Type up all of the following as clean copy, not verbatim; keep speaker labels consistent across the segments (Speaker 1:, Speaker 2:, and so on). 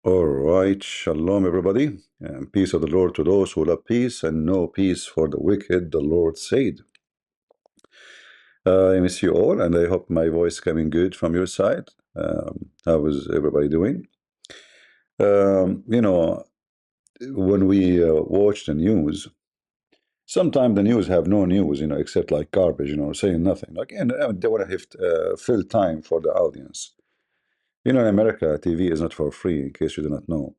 Speaker 1: All right, shalom, everybody, and peace of the Lord to those who love peace, and no peace for the wicked, the Lord said. I miss you all, and I hope my voice coming good from your side. How is everybody doing? You know, when we watch the news, sometimes the news have no news, except like garbage, saying nothing. Like, and they want to have fill time for the audience. In America, TV is not for free, in case you do not know.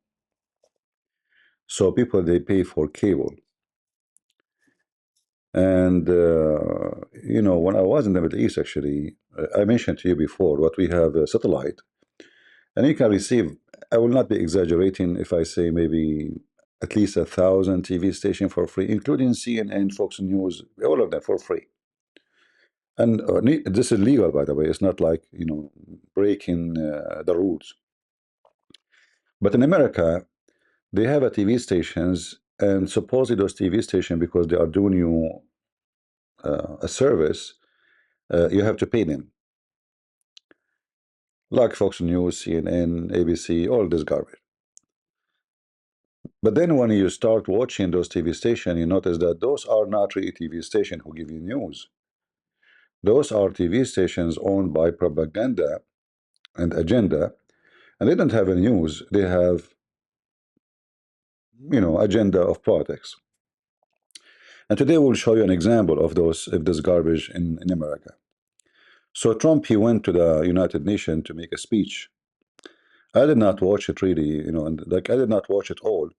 Speaker 1: So people they pay for cable. And when I was in the Middle East, actually, I mentioned to you before what we have a satellite, and you can receive. I will not be exaggerating if I say maybe at least 1,000 TV station for free, including CNN, Fox News, all of them for free. And this is legal, by the way. It's not like breaking the rules. But in America, they have a TV stations, and supposedly those TV stations, because they are doing you a service, you have to pay them. Like Fox News, CNN, ABC, all this garbage. But then when you start watching those TV stations, you notice that those are not really TV stations who give you news. Those are TV stations owned by propaganda and agenda, and they don't have a news. They have, agenda of politics. And today we'll show you an example of this garbage in America. So Trump, he went to the United Nations to make a speech. I did not watch it really, and like I did not watch it all.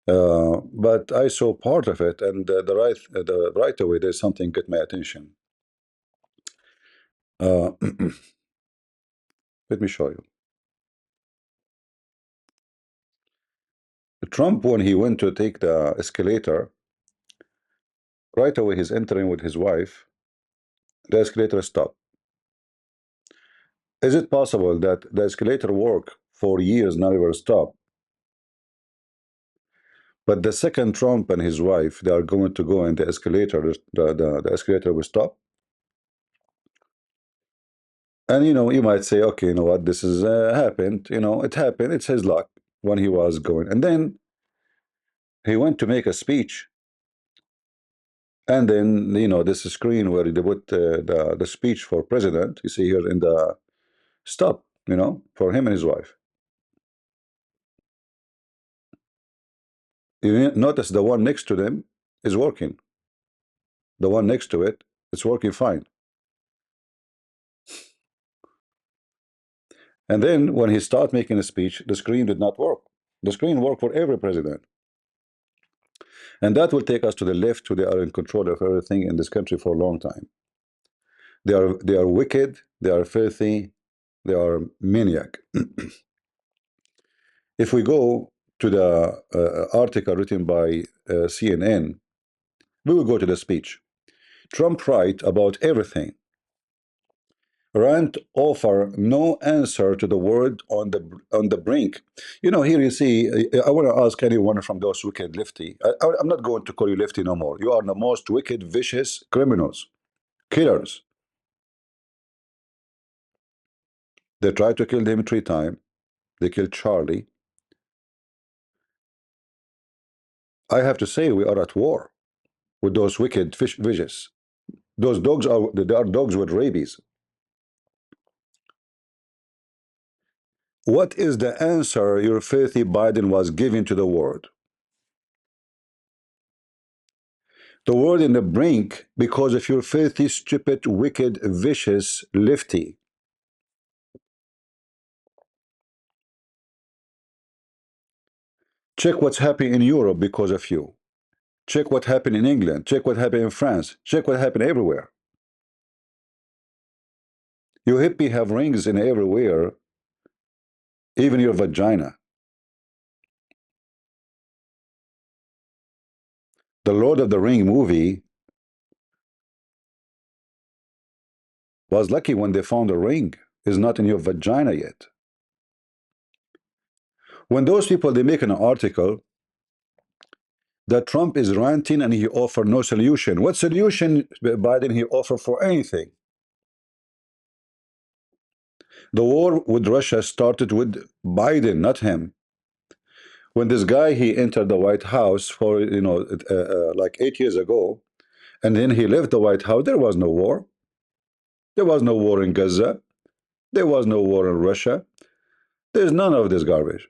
Speaker 1: But I saw part of it, and the right away there's something got my attention. Uh, let me show you. Trump, when he went to take the escalator, right away he's entering with his wife. The escalator stopped. Is it possible that the escalator worked for years, never stopped? But the second Trump and his wife they are going to go in the escalator, the escalator will stop. And you might say, okay, you know what, this has happened. It happened. It's his luck when he was going, and then he went to make a speech, and then this screen where they put the speech for president. You see here in the stop, for him and his wife. You notice the one next to them is working. The one next to it, it's working fine. And then when he started making a speech, the screen did not work. The screen worked for every president. And that will take us to the left, who they are in control of everything in this country for a long time. They are wicked, they are filthy, they are maniac. If we go to the article written by CNN, we will go to the speech. Trump write about everything. Rand offer no answer to the word on the brink. Here you see, I want to ask anyone from those wicked lefty. I'm not going to call you lefty no more. You are the most wicked, vicious criminals, killers. They tried to kill him 3 times. They killed Charlie. I have to say, we are at war with those wicked vicious. Those dogs they are dogs with rabies. What is the answer your filthy Biden was giving to the world? The world in the brink because of your filthy, stupid, wicked, vicious, lefty. Check what's happening in Europe because of you. Check what happened in England. Check what happened in France. Check what happened everywhere. You hippie have rings in everywhere, even your vagina. The Lord of the Ring movie was lucky when they found a ring. Is not in your vagina yet. When those people they make an article that Trump is ranting and he offer no solution. What solution Biden he offer for anything? The war with Russia started with Biden, not him. When this guy he entered the White House for like 8 years ago, and then he left the White House, there was no war. There was no war in Gaza. There was no war in Russia. There's none of this garbage.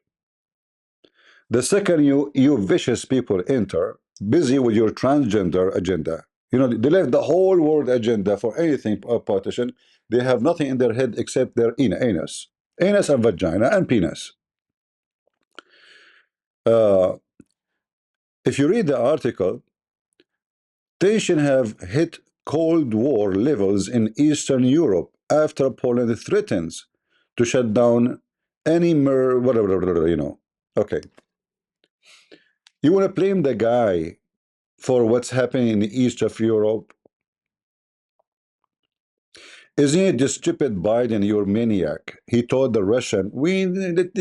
Speaker 1: The second you vicious people enter, busy with your transgender agenda, they left the whole world agenda for anything partition. They have nothing in their head except their anus and vagina and penis. Uh, if you read the article, tension have hit Cold War levels in Eastern Europe after Poland threatens to shut down any whatever. Okay, you want to blame the guy for what's happening in the east of Europe? Isn't it the stupid Biden, your maniac? He told the Russian, let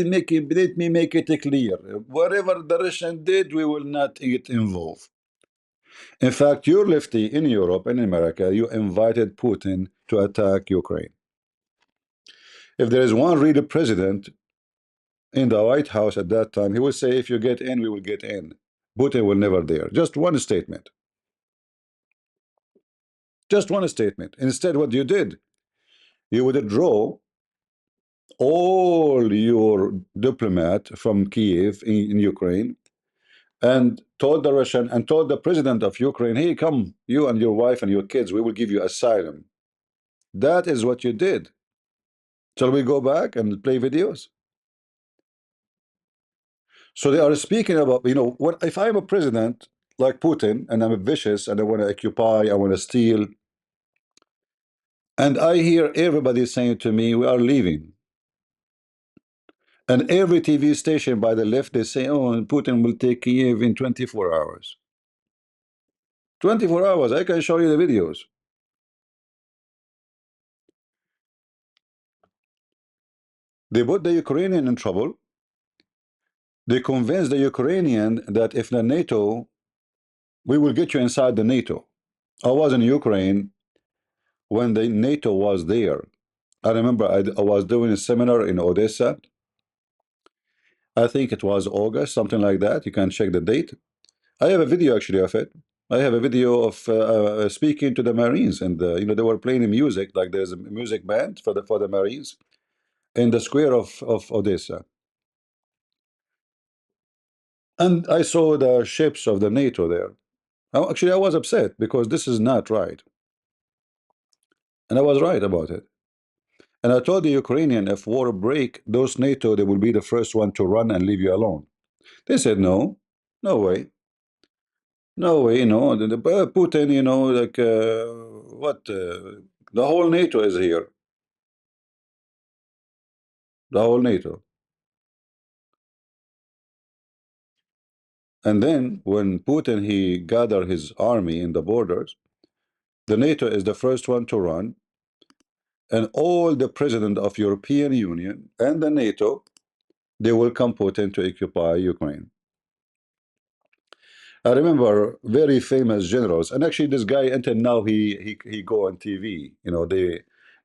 Speaker 1: me make it clear. Whatever the Russian did, we will not get involved. In fact, you're lefty in Europe and in America, you invited Putin to attack Ukraine. If there is one real president in the White House at that time, he will say, if you get in, we will get in. Putin will never dare. Just one statement. Just one statement. Instead, what you did, you would draw all your diplomat from Kiev in Ukraine and told the Russian and told the president of Ukraine, hey, come, you and your wife and your kids, we will give you asylum. That is what you did. Shall we go back and play videos? So they are speaking about, what if I'm a president like Putin and I'm vicious and I want to occupy, I want to steal, and I hear everybody saying to me, we are leaving. And every TV station by the left, they say, oh, Putin will take Kiev in 24 hours. 24 hours, I can show you the videos. They put the Ukrainian in trouble. They convinced the Ukrainian that if the NATO, we will get you inside the NATO. I was in Ukraine when the NATO was there. I remember I was doing a seminar in Odessa. I think it was August, something like that. You can check the date. I have a video actually of it. I have a video of speaking to the Marines, and they were playing music, like there's a music band for the Marines in the square of Odessa. And I saw the ships of the NATO there. Actually, I was upset because this is not right. And I was right about it. And I told the Ukrainian, if war break, those NATO, they will be the first one to run and leave you alone. They said, no, no way. No way, Putin, like, what? The whole NATO is here. The whole NATO. And then when Putin, he gathered his army in the borders, the NATO is the first one to run, and all the president of European Union and the NATO, they welcome Putin to occupy Ukraine. I remember very famous generals, and actually this guy until now he go on TV.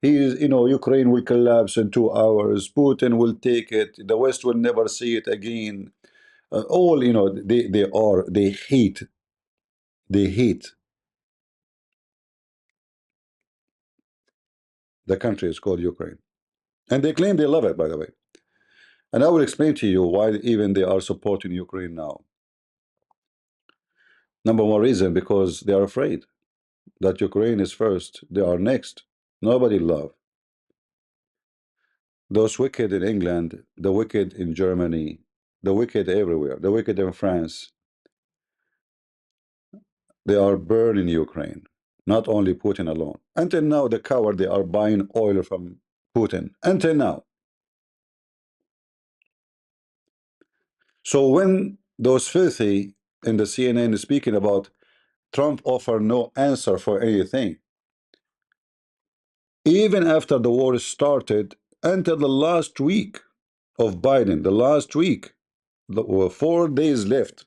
Speaker 1: Ukraine will collapse in 2 hours. Putin will take it. The West will never see it again. All they hate the country is called Ukraine, and they claim they love it, by the way. And I will explain to you why even they are supporting Ukraine now. Number one reason, because they are afraid that Ukraine is first, they are next. Nobody love. Those wicked in England, the wicked in Germany, the wicked everywhere, the wicked in France, they are burning Ukraine, not only Putin alone. Until now, the coward, they are buying oil from Putin. Until now. So when those filthy in the CNN is speaking about Trump offer no answer for anything, even after the war started, until the last week of Biden, the last week, 4 days left,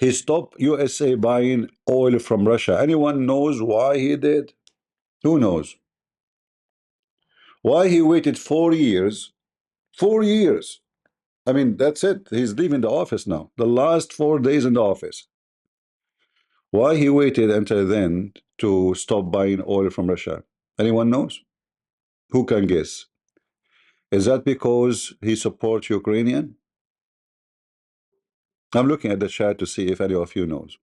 Speaker 1: he stopped USA buying oil from Russia. Anyone knows why he did? Who knows? Why he waited 4 years? 4 years. I mean, that's it. He's leaving the office now. The last 4 days in the office. Why he waited until then to stop buying oil from Russia? Anyone knows? Who can guess? Is that because he supports Ukrainian? I'm looking at the chat to see if any of you knows.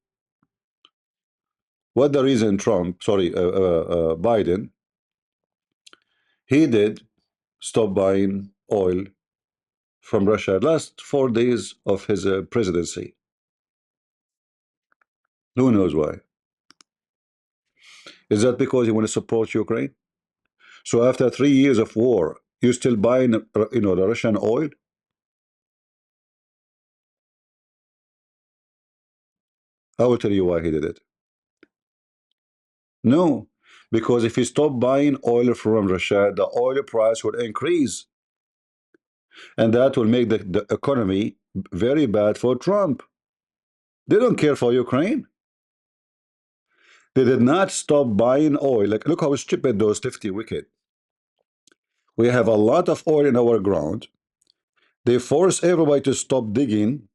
Speaker 1: What the reason Biden, he did stop buying oil from Russia last 4 days of his presidency. Who knows why? Is that because he want to support Ukraine? So after 3 years of war, you still buying, the Russian oil? I will tell you why he did it. No, because if you stop buying oil from Russia, the oil price will increase, and that will make the economy very bad for Trump. They don't care for Ukraine. They did not stop buying oil. Like, look how stupid those 50 wicked. We have a lot of oil in our ground. They force everybody to stop digging,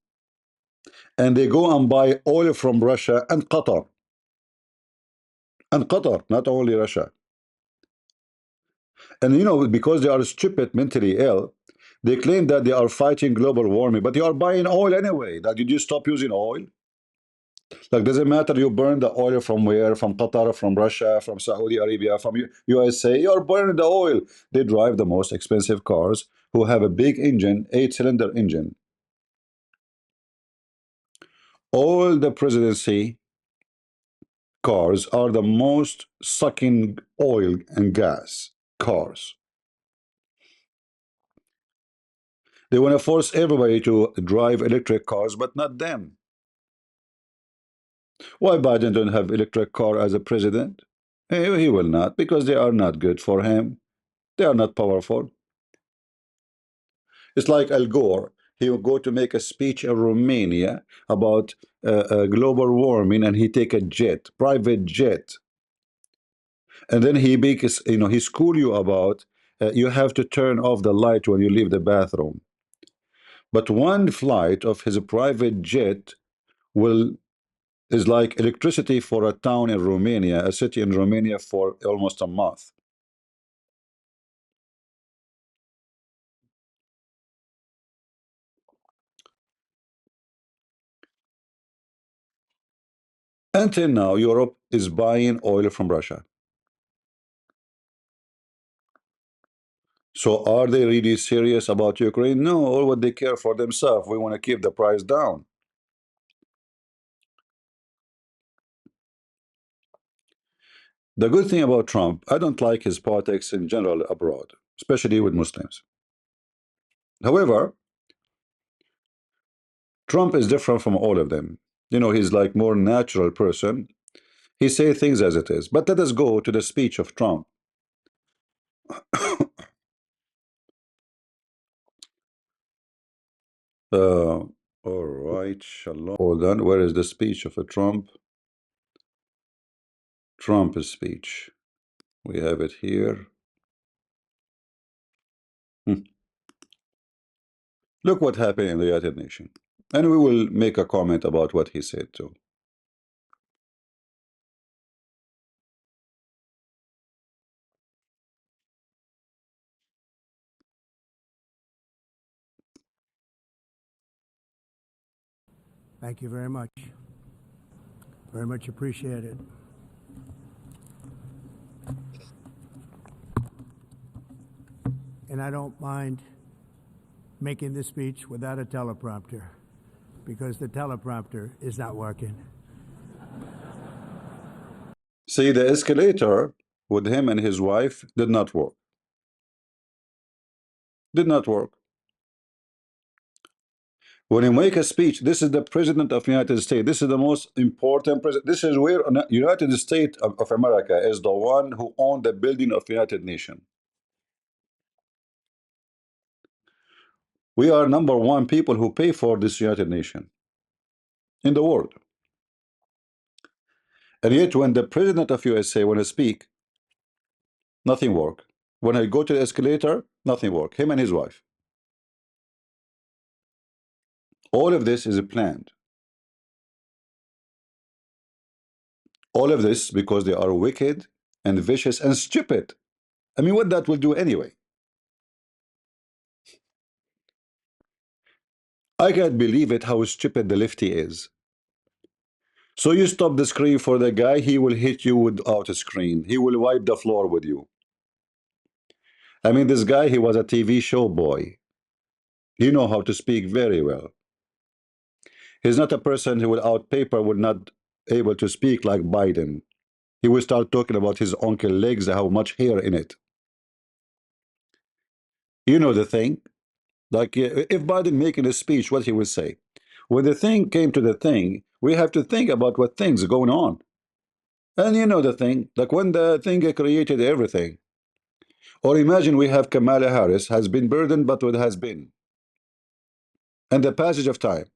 Speaker 1: and they go and buy oil from Russia and Qatar. And Qatar, not only Russia. And because they are stupid, mentally ill, they claim that they are fighting global warming, but you are buying oil anyway. That did you stop using oil? Like, doesn't matter you burn the oil from where, from Qatar, from Russia, from Saudi Arabia, from USA, you are burning the oil. They drive the most expensive cars who have a big engine, 8-cylinder engine. All the presidency cars are the most sucking oil and gas cars. They want to force everybody to drive electric cars, but not them. Why Biden don't have electric car as a president? He will not, because they are not good for him. They are not powerful. It's like Al Gore. He will go to make a speech in Romania about global warming, and he take a jet, private jet, and then he makes, he school you about you have to turn off the light when you leave the bathroom. But one flight of his private jet will is like electricity for a town in Romania, a city in Romania, for almost a month. Until now, Europe is buying oil from Russia. So are they really serious about Ukraine? No, all what they care for themselves. We want to keep the price down. The good thing about Trump, I don't like his politics in general abroad, especially with Muslims. However, Trump is different from all of them. He's like more natural person. He say things as it is. But let us go to the speech of Trump. All right, shalom. Hold on. Where is the speech of a Trump? Trump's speech. We have it here. Look what happened in the United Nations. And we will make a comment about what he said too.
Speaker 2: Thank you very much. Very much appreciated. And I don't mind making this speech without a teleprompter, because the teleprompter is not working.
Speaker 1: See, the escalator with him and his wife did not work. Did not work. When you make a speech, this is the President of the United States. This is the most important president. This is where United States of America is the one who owned the building of the United Nations. We are number one people who pay for this United Nation in the world. And yet when the President of USA want to speak, nothing work. When I go to the escalator, nothing work. Him and his wife. All of this is planned. All of this because they are wicked and vicious and stupid. I mean, what that will do anyway? I can't believe it how stupid the lefty is. So you stop the screen for the guy, he will hit you without a screen. He will wipe the floor with you. I mean, this guy, he was a TV show boy. He know how to speak very well. He's not a person who without paper would not able to speak like Biden. He will start talking about his uncle legs, how much hair in it. You know the thing. Like if Biden making a speech, what he would say. When the thing came to the thing, we have to think about what things are going on. And you know the thing, like when the thing created everything. Or imagine we have Kamala Harris has been burdened, but what has been. And the passage of time.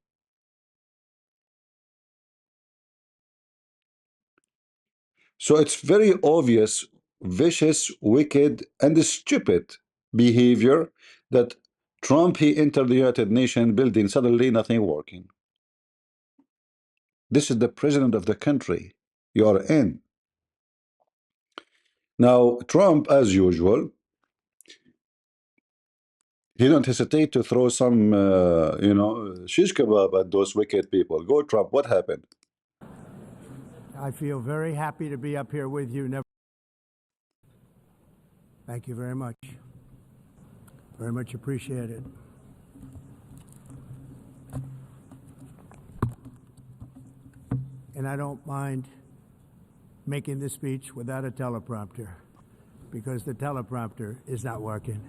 Speaker 1: So it's very obvious, vicious, wicked, and stupid behavior that Trump, he entered the United Nations building, suddenly nothing working. This is the president of the country you are in. Now, Trump, as usual, he don't hesitate to throw some, shish kebab at those wicked people. Go, Trump, what happened?
Speaker 2: I feel very happy to be up here with you. Never. Thank you very much. Very much appreciated. And I don't mind making this speech without a teleprompter because the teleprompter is not working.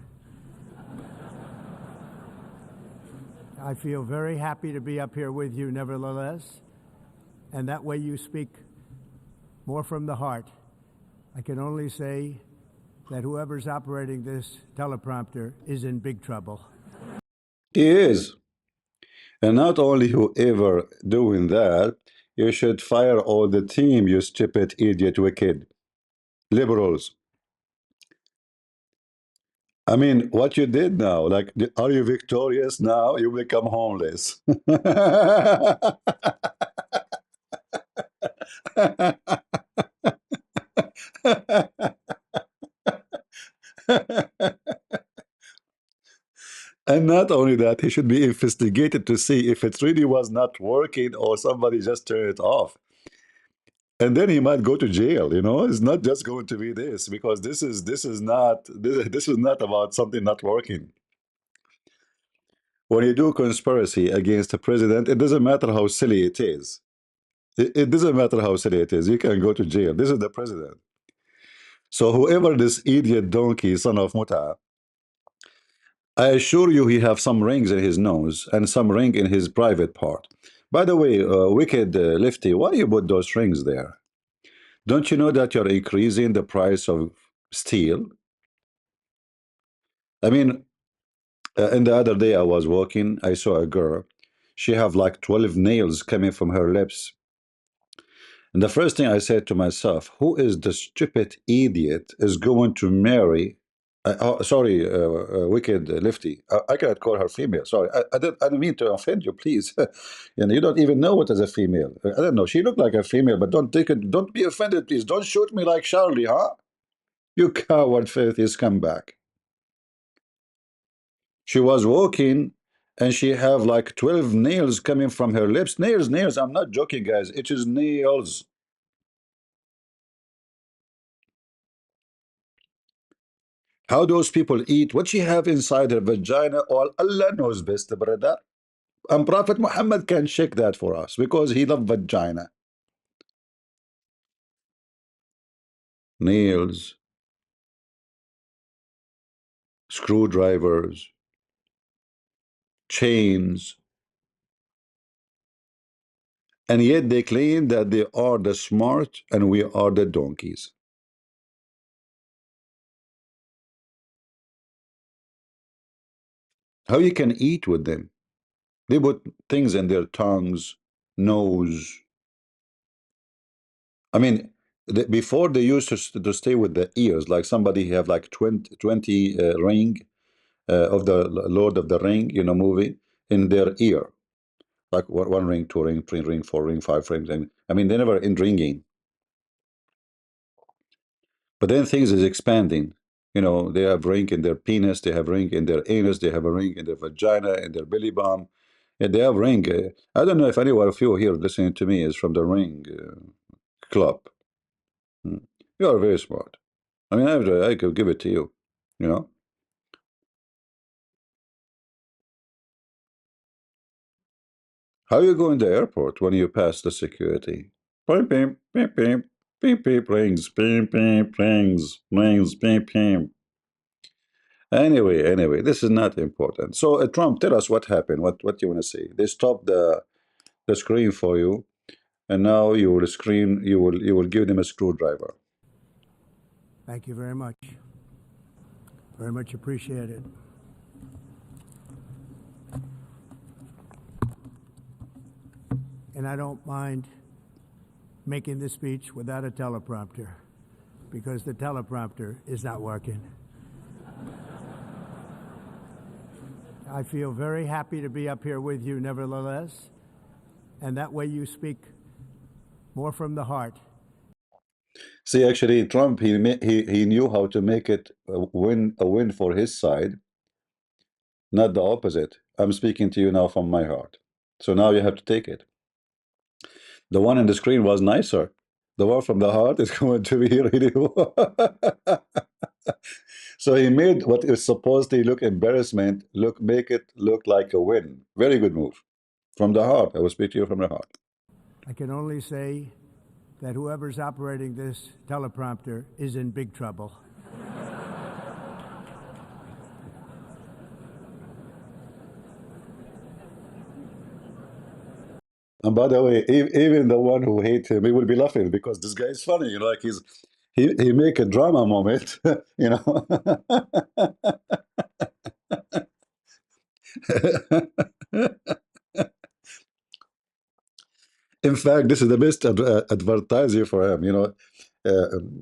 Speaker 2: I feel very happy to be up here with you nevertheless, and that way you speak more from the heart. I can only say that whoever's operating this teleprompter is in big trouble.
Speaker 1: He is. And not only whoever doing that, you should fire all the team, you stupid, idiot, wicked liberals. I mean, what you did now, like, are you victorious now? You become homeless. And not only that, he should be investigated to see if it really was not working or somebody just turned it off. And then he might go to jail. It's not just going to be this, because this is not about something not working. When you do conspiracy against a president, it doesn't matter how silly it is. It doesn't matter how silly it is. You can go to jail. This is the president. So whoever this idiot donkey son of Muta, I assure you he have some rings in his nose and some ring in his private part. By the way, wicked Lefty, why do you put those rings there? Don't you know that you're increasing the price of steel? I mean, and the other day I was walking, I saw a girl. She have like 12 nails coming from her lips. And the first thing I said to myself, who is the stupid idiot is going to marry? Sorry, wicked Lefty. I cannot call her female. Sorry, I don't mean to offend you, please. You don't even know what is a female. I don't know. She looked like a female, but don't take it. Don't be offended, please. Don't shoot me like Charlie, huh? You coward, filthy scumbag. She was walking, and she have like 12 nails coming from her lips. Nails, nails. I'm not joking, guys. It is nails. How those people eat, what she have inside her vagina, all Allah knows best, brother. And Prophet Muhammad can check that for us because he loved vagina. Nails, screwdrivers, chains, and yet they claim that they are the smart and we are the donkeys. How you can eat with them? They put things in their tongues, nose. I mean, Before they used to stay with the ears, like somebody have like 20 ring of the Lord of the Ring, movie in their ear, like one ring, two ring, three ring, four ring, five rings. And I mean, they never end ringing. But then things is expanding. They have ring in their penis, they have ring in their anus, they have a ring in their vagina, in their belly bump, and they have ring. I don't know if anyone of you here listening to me is from the ring club. Mm. You are very smart. I mean, I could give it to you. You know, how you go in the airport when you pass the security? Beep, beep, beep, beep, beep, beep, rings, beep, beep, rings, rings, beep, beep. Anyway, this is not important. So, Trump, tell us what happened. What you want to say? They stopped the screen for you, and now you will give them a screwdriver.
Speaker 2: Thank you very much. Very much appreciated. And I don't mind making this speech without a teleprompter because the teleprompter is not working. I feel very happy to be up here with you nevertheless, and that way you speak more from the heart.
Speaker 1: See, actually, Trump he knew how to make it a win for his side, not the opposite. I'm speaking to you now from my heart. So now you have to take it. The one on the screen was nicer. The one from the heart is going to be really. So he made what is supposed to look embarrassment make it look like a win. Very good move. From the heart. I will speak to you from the heart.
Speaker 2: I can only say that whoever's operating this teleprompter is in big trouble.
Speaker 1: And by the way, even the one who hate him, he will be laughing because this guy is funny. Like he make a drama moment. In fact, this is the best advertising for him.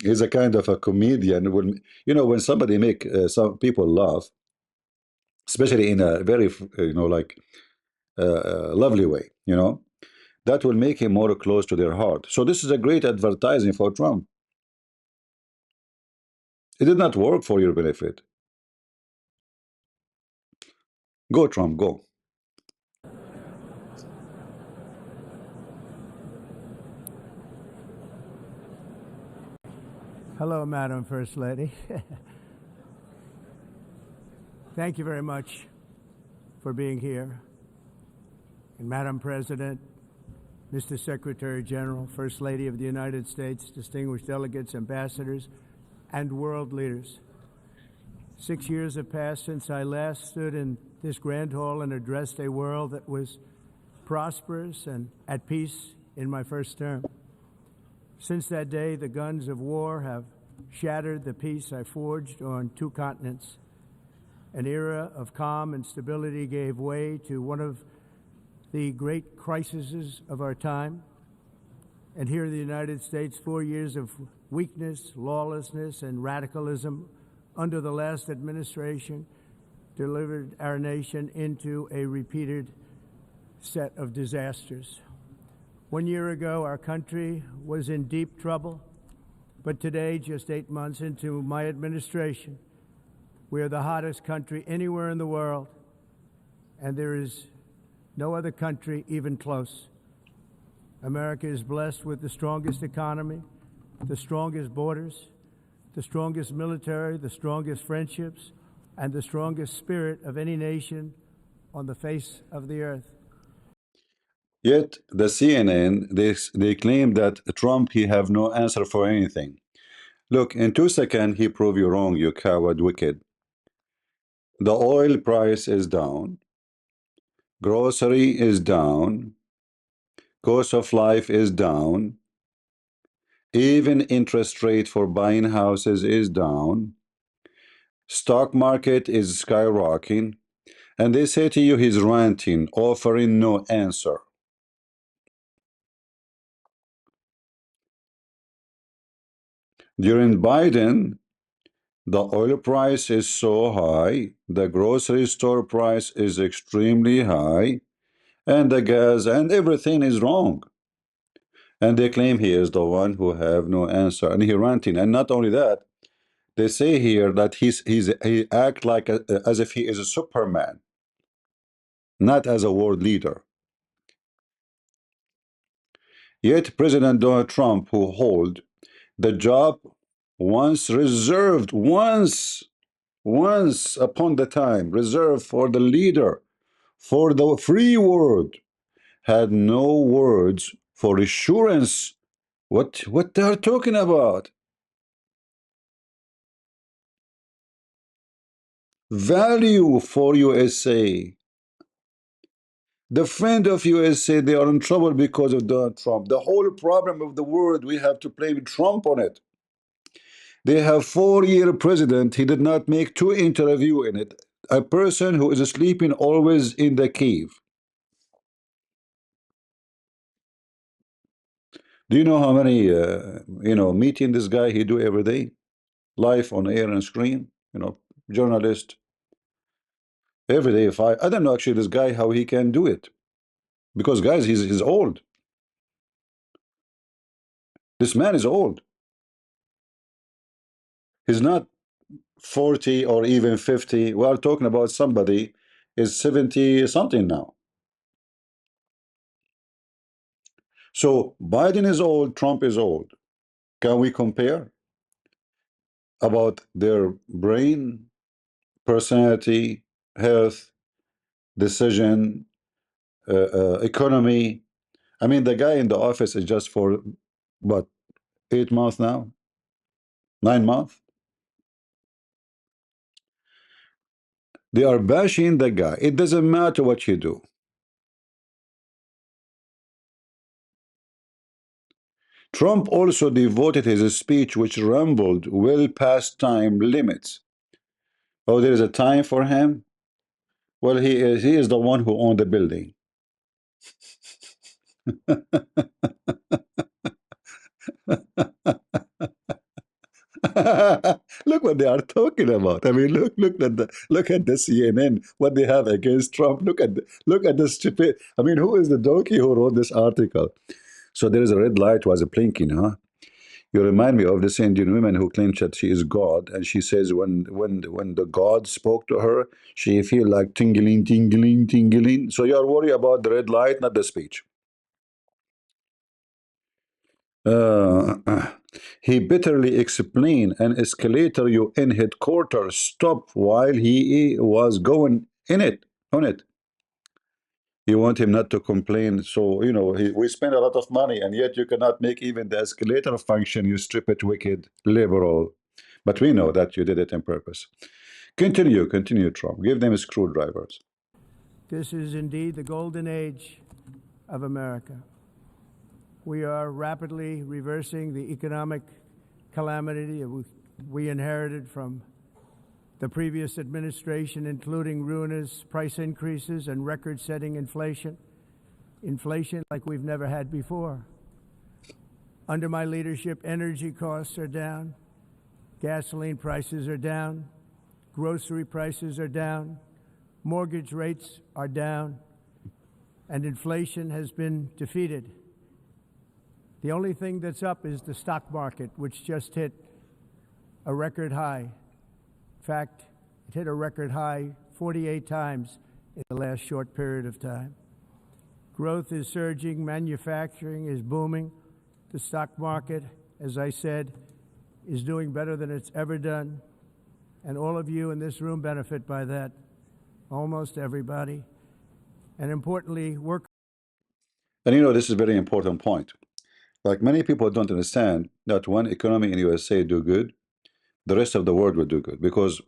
Speaker 1: He's a kind of a comedian. When somebody make some people laugh, especially in a very like lovely way, that will make him more close to their heart. So this is a great advertising for Trump. It did not work for your benefit. Go, Trump, go.
Speaker 2: Hello, Madam First Lady. Thank you very much for being here. And Madam President, Mr. Secretary General, First Lady of the United States, distinguished delegates, ambassadors, and world leaders. 6 years have passed since I last stood in this grand hall and addressed a world that was prosperous and at peace in my first term. Since that day, the guns of war have shattered the peace I forged on 2 continents. An era of calm and stability gave way to one of the great crises of our time. And here in the United States, 4 years of weakness, lawlessness, and radicalism under the last administration delivered our nation into a repeated set of disasters. 1 year ago, our country was in deep trouble, but today, just 8 months into my administration, we are the hottest country anywhere in the world, and there is no other country even close. America is blessed with the strongest economy, the strongest borders, the strongest military, the strongest friendships, and the strongest spirit of any nation on the face of the earth.
Speaker 1: Yet the CNN they claim that Trump he have no answer for anything. Look, in 2 seconds he prove you wrong, you coward, wicked. The oil price is down. Grocery is down. Cost of life is down. Even interest rate for buying houses is down. Stock market is skyrocketing. And they say to you he's ranting, offering no answer. During Biden, the oil price is so high, the grocery store price is extremely high, and the gas and everything is wrong. And they claim he is the one who have no answer, and he ranting. And not only that, they say here that he act like as if he is a Superman, not as a world leader. Yet President Donald Trump, who hold the job once reserved, once upon the time reserved for the leader, for the free world, had no words for assurance. What they are talking about? Value for USA. The friend of USA, they are in trouble because of Donald Trump. The whole problem of the world, we have to blame Trump on it. They have 4-year president. He did not make 2 interview in it. A person who is sleeping always in the cave. Do you know how many meeting this guy he do every day, live on air and screen? Journalist every day. If I don't know actually this guy how he can do it, because guys he's old. This man is old. He's not 40 or even 50. We are talking about somebody is 70 something now. So Biden is old, Trump is old. Can we compare about their brain, personality, health, decision, economy? I mean, the guy in the office is just for what, 8 months now, 9 months. They are bashing the guy. It doesn't matter what you do. Trump also devoted his speech, which rumbled well past time limits. Oh, there is a time for him. Well, he is the one who owned the building. Look what they are talking about. I mean, look at the CNN. What they have against Trump. Look at the stupid. I mean, who is the donkey who wrote this article? So there is a red light was blinking, huh? You remind me of this Indian woman who claims that she is God, and she says when the God spoke to her, she feel like tingling, tingling, tingling. So you are worried about the red light, not the speech. Uh, he bitterly explained an escalator UN headquarters stopped while he was going in it on it. You want him not to complain, so we spend a lot of money, and yet you cannot make even the escalator function. You stupid, wicked liberal. But we know that you did it on purpose. Continue, Trump. Give them screwdrivers.
Speaker 2: This is indeed the golden age of America. We are rapidly reversing the economic calamity we inherited from the previous administration, including ruinous price increases and record-setting inflation like we've never had before. Under my leadership, energy costs are down, gasoline prices are down, grocery prices are down, mortgage rates are down, and inflation has been defeated. The only thing that's up is the stock market, which just hit a record high. In fact, it hit a record high 48 times in the last short period of time. Growth is surging, manufacturing is booming. The stock market, as I said, is doing better than it's ever done. And all of you in this room benefit by that, almost everybody. And importantly, work.
Speaker 1: And this is a very important point. Like many people don't understand that when economy in USA do good, the rest of the world will do good, because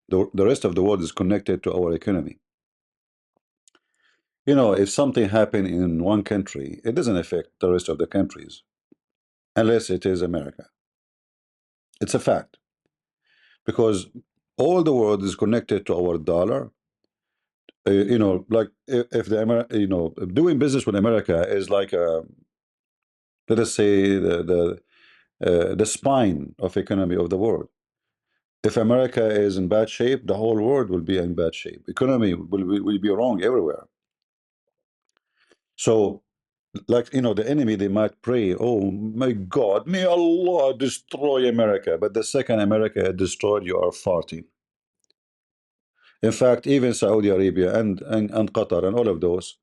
Speaker 1: the rest of the world is connected to our economy. If something happened in one country, it doesn't affect the rest of the countries, unless it is America. It's a fact, because all the world is connected to our dollar. Like if doing business with America is like let us say the spine of economy of the world. If America is in bad shape, the whole world will be in bad shape. Economy will be wrong everywhere. So, like, the enemy, they might pray, oh my God, may Allah destroy America. But the second America is destroyed, you are farting. In fact, even Saudi Arabia and Qatar and all of those,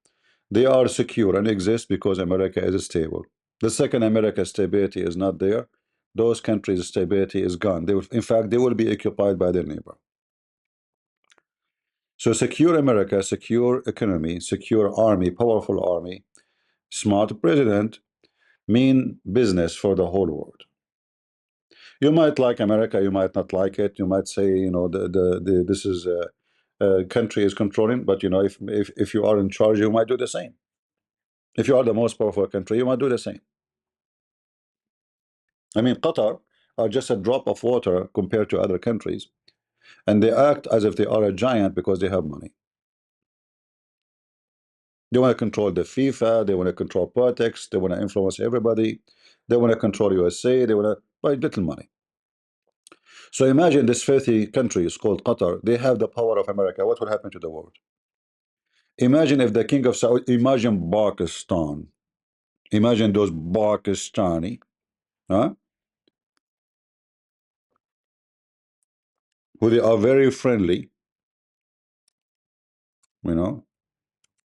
Speaker 1: they are secure and exist because America is stable. The second America stability is not there, those countries' stability is gone. In fact, they will be occupied by their neighbor. So secure America, secure economy, secure army, powerful army, smart president mean business for the whole world. You might like America, you might not like it. You might say, this is a country is controlling, but if you are in charge, you might do the same. If you are the most powerful country, you might do the same. I mean, Qatar are just a drop of water compared to other countries, and they act as if they are a giant because they have money. They want to control the FIFA, they want to control politics, they want to influence everybody, they want to control USA, they want to buy little money. So imagine this filthy country is called Qatar. They have the power of America. What will happen to the world? Imagine if the king of Saudi, imagine Pakistan, imagine those Pakistani, huh? Who they are very friendly,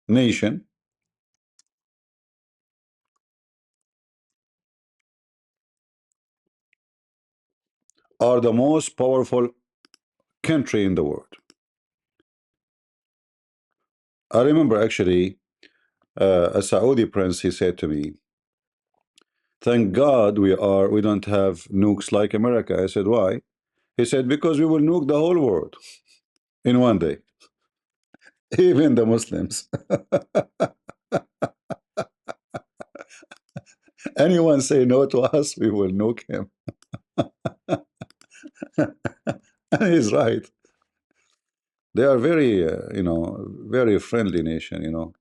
Speaker 1: nation, are the most powerful country in the world. I remember actually a Saudi prince, he said to me, thank God we don't have nukes like America. I said, why? He said, because we will nuke the whole world in one day, even the Muslims. Anyone say no to us, we will nuke him. And he's right. They are very, very friendly nation.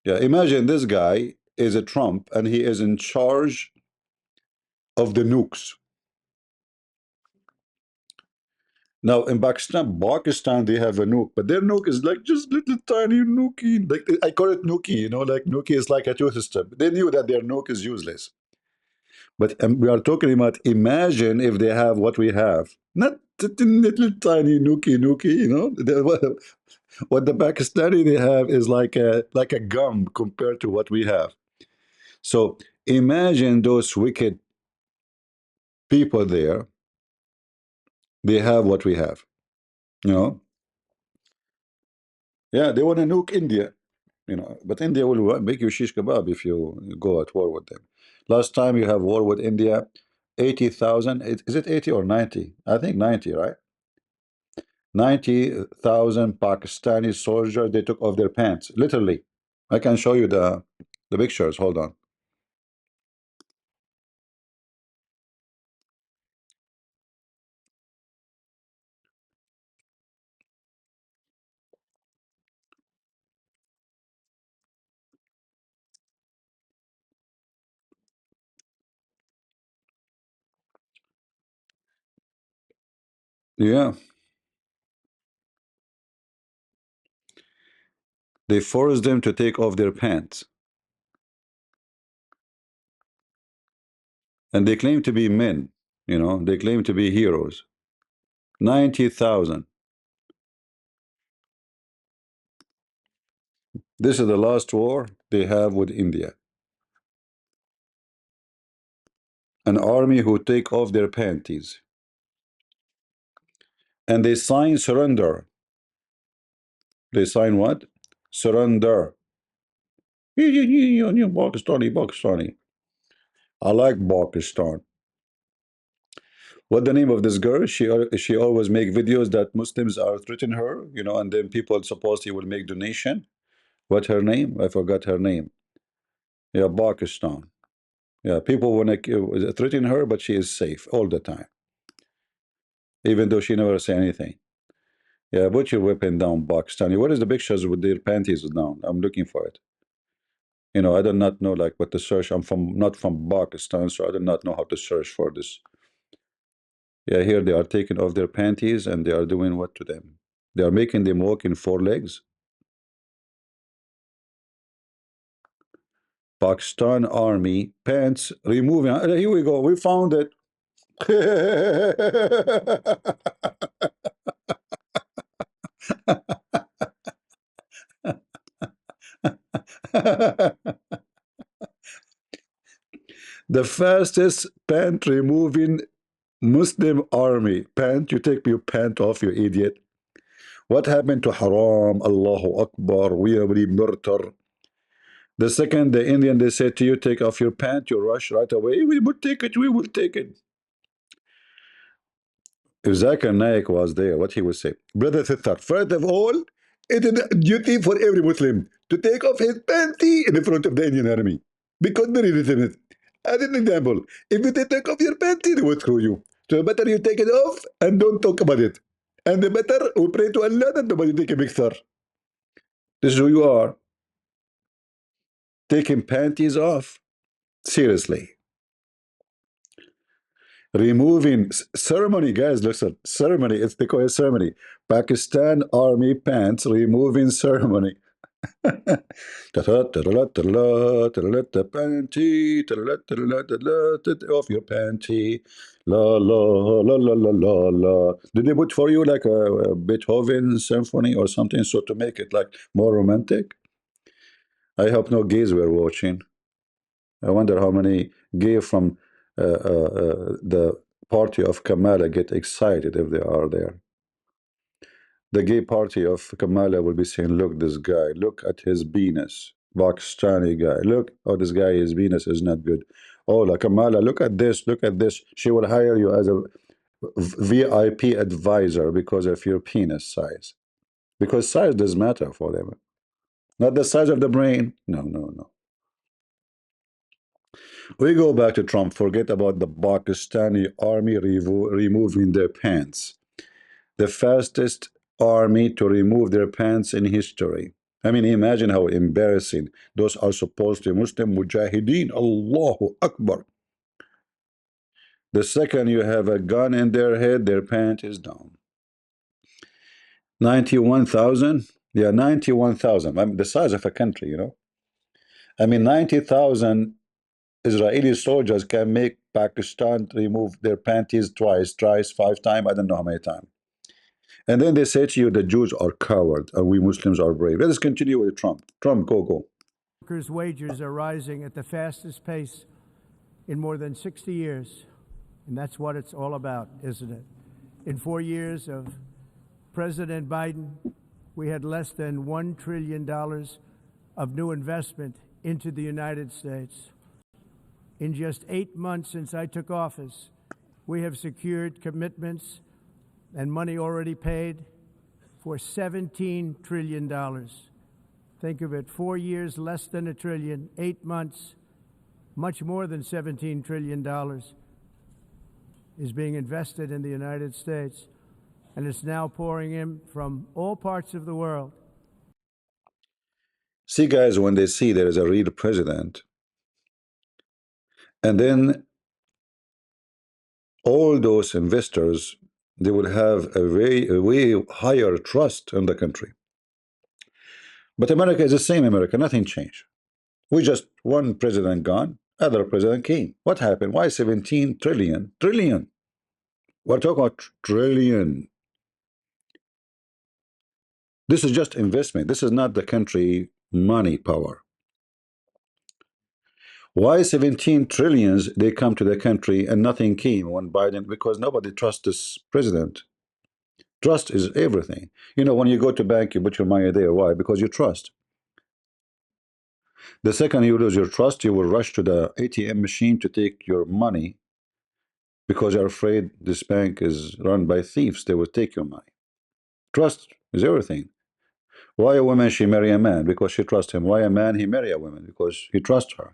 Speaker 1: Yeah, imagine this guy is a Trump and he is in charge of the nukes. Now in Pakistan they have a nuke, but their nuke is like just little tiny nuke. Like I call it nuke, like nuke is like a tooth step. They knew that their nuke is useless. But we are talking about imagine if they have what we have. Not little tiny nuke. What the Pakistani they have is like a gum compared to what we have. So imagine those wicked people there. They have what we have. You know, yeah, they want to nuke India. But India will make you shish kebab if you go at war with them. Last time you have war with India, 80,000. Is it 80 or 90? I think 90, right? 90,000 Pakistani soldiers, they took off their pants, literally. I can show you the pictures. Hold on. Yeah, they forced them to take off their pants. And they claim to be men, they claim to be heroes. 90,000. This is the last war they have with India. An army who take off their panties. And they sign surrender. They sign what? Surrender. Pakistani. I like Pakistan. What the name of this girl? She always make videos that Muslims are threatening her, and then people suppose he will make donation. What her name? I forgot her name. Yeah, Pakistan. Yeah, people want to threaten her, but she is safe all the time, even though she never say anything. Yeah, put your weapon down, Pakistani. What is the pictures with their panties down? I'm looking for it. You know, I do not know like what to search. I'm from not from Pakistan, so I do not know how to search for this. Yeah, here they are taking off their panties and they are doing what to them? They are making them walk in four legs. Pakistan Army pants removing. Here we go. We found it. The fastest pant removing Muslim army. Pant, you take your pant off, you idiot. What happened to Haram? Allahu Akbar. We are murder. The second the Indian they say to you, take off your pant, you rush right away. We will take it, we will take it. If Zakir Naik was there, what he would say? Brother sister, first of all, it is a duty for every Muslim to take off his panty in front of the Indian army. Because very reason. As an example, if you take off your panty, they will throw you. So better you take it off and don't talk about it. And the better we pray to Allah that nobody take a mixer. This is who you are. Taking panties off. Seriously. Removing ceremony, guys, listen, ceremony, it's the call ceremony. Pakistan Army pants removing ceremony. Panty, off your panty. La la la la la la la. Did they put for you like a Beethoven symphony or something so to make it like more romantic? I hope no gays were watching. I wonder how many gay from the party of Kamala get excited if they are there. The gay party of Kamala will be saying, look, this guy, look at his penis. Pakistani guy, look, oh, this guy, his penis is not good. Oh, la Kamala, look at this, look at this. She will hire you as a VIP advisor because of your penis size. Because size does matter for them. Not the size of the brain. No, no, no. We go back to Trump. Forget about the Pakistani army removing their pants. The fastest army to remove their pants in history. I mean, imagine how embarrassing. Those are supposed to be Muslim mujahideen. Allahu Akbar. The second you have a gun in their head, their pant is down. 91,000? Yeah, 91,000. I mean, the size of a country, you know. I mean, 90,000 Israeli soldiers can make Pakistan remove their panties twice, 5 times. I don't know how many times. And then they say to you, the Jews are cowards and we Muslims are brave. Let us continue with Trump. Trump, go, go.
Speaker 2: Workers' wages are rising at the fastest pace in more than 60 years. And that's what it's all about, isn't it? In 4 years of President Biden, we had less than $1 trillion of new investment into the United States. In just 8 months since I took office, we have secured commitments and money already paid for $17 trillion. Think of it, 4 years, less than $1 trillion, 8 months, much more than $17 trillion is being invested in the United States, and it's now pouring in from all parts of the world.
Speaker 1: See, guys, when they see there is a real president, and then all those investors, they will have a way higher trust in the country. But America is the same America, nothing changed. We just one president gone, other president came. What happened? Why 17 trillion? Trillion. We're talking about trillion. This is just investment. This is not the country money power. Why 17 trillions they come to the country and nothing came when Biden? Because nobody trusts this president. Trust is everything. You know, when you go to bank, you put your money there. Why? Because you trust. The second you lose your trust, you will rush to the ATM machine to take your money because you're afraid this bank is run by thieves. They will take your money. Trust is everything. Why a woman she marry a man? Because she trusts him. Why a man he marry a woman? Because he trusts her.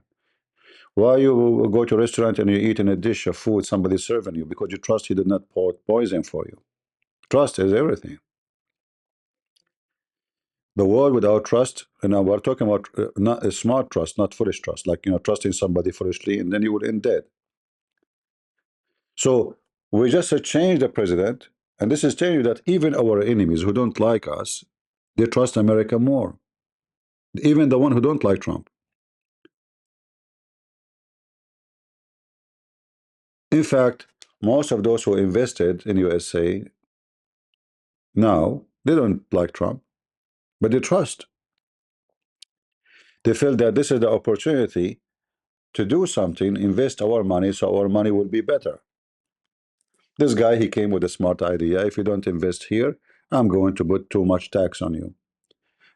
Speaker 1: Why you go to a restaurant and you eat in a dish of food somebody serving you? Because you trust he did not pour poison for you. Trust is everything. The world without trust, and now we're talking about not a smart trust, not foolish trust, like trusting somebody foolishly, and then you will end dead. So we just changed the president, and this is telling you that even our enemies who don't like us, they trust America more. Even the one who don't like Trump. In fact, most of those who invested in USA now, they don't like Trump, but they trust. They feel that this is the opportunity to do something, invest our money, so our money will be better. This guy, he came with a smart idea. If you don't invest here, I'm going to put too much tax on you.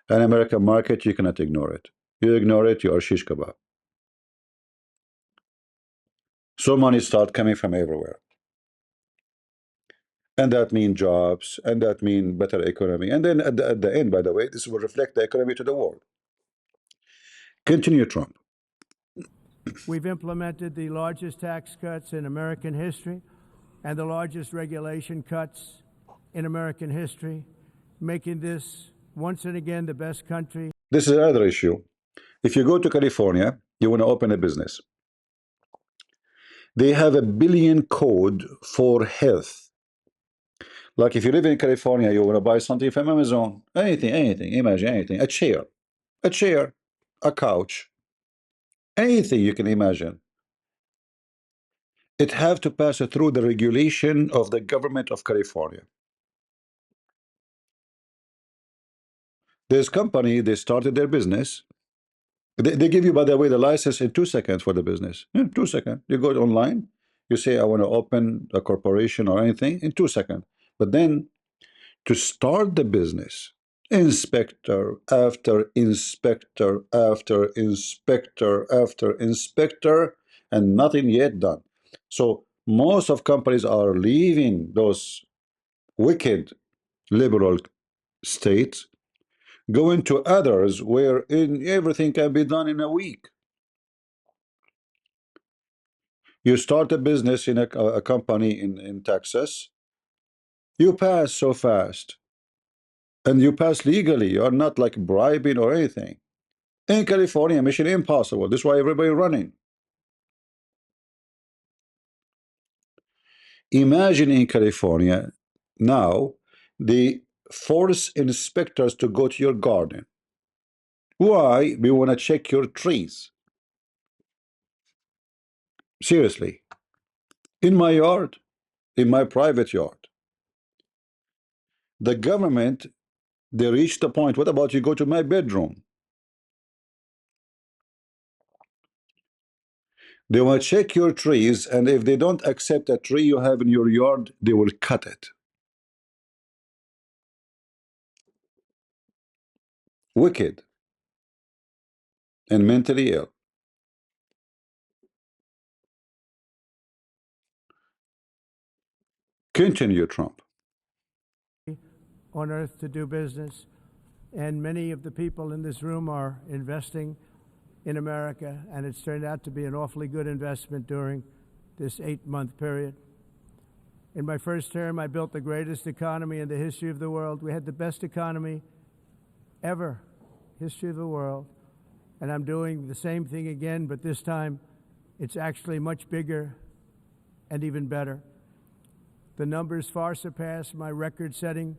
Speaker 1: An American market, you cannot ignore it. You ignore it, you are shish kebab. So money start coming from everywhere. And that means jobs, and that means better economy. And then at the end, by the way, this will reflect the economy to the world. Continue, Trump.
Speaker 2: We've implemented the largest tax cuts in American history and the largest regulation cuts in American history, making this once and again the best country.
Speaker 1: This is another issue. If you go to California, you want to open a business. They have a billion code for health. Like if you live in California, you want to buy something from Amazon, anything, imagine anything, a chair, a couch, anything you can imagine. It have to pass through the regulation of the government of California. This company, they started their business. They give you, by the way, the license in 2 seconds for the business. 2 seconds. You go online, you say, I want to open a corporation or anything in 2 seconds. But then to start the business, inspector after inspector after inspector after inspector, and nothing yet done. So most of companies are leaving those wicked liberal states, going to others where everything can be done in a week. You start a business in a company in Texas, you pass so fast, and you pass legally. You're not like bribing or anything. In California, mission impossible. This is why everybody running. Imagine in California now, they force inspectors to go to your garden. Why? We want to check your trees. Seriously. In my yard, in my private yard. The government, they reached the point, what about you go to my bedroom? They will check your trees, and if they don't accept a tree you have in your yard, they will cut it. Wicked and mentally ill. Continue, Trump.
Speaker 2: On earth to do business, and many of the people in this room are investing in America, and it's turned out to be an awfully good investment during this 8-month period. In my first term, I built the greatest economy in the history of the world. We had the best economy ever, history of the world, and I'm doing the same thing again, but this time it's actually much bigger and even better. The numbers far surpass my record-setting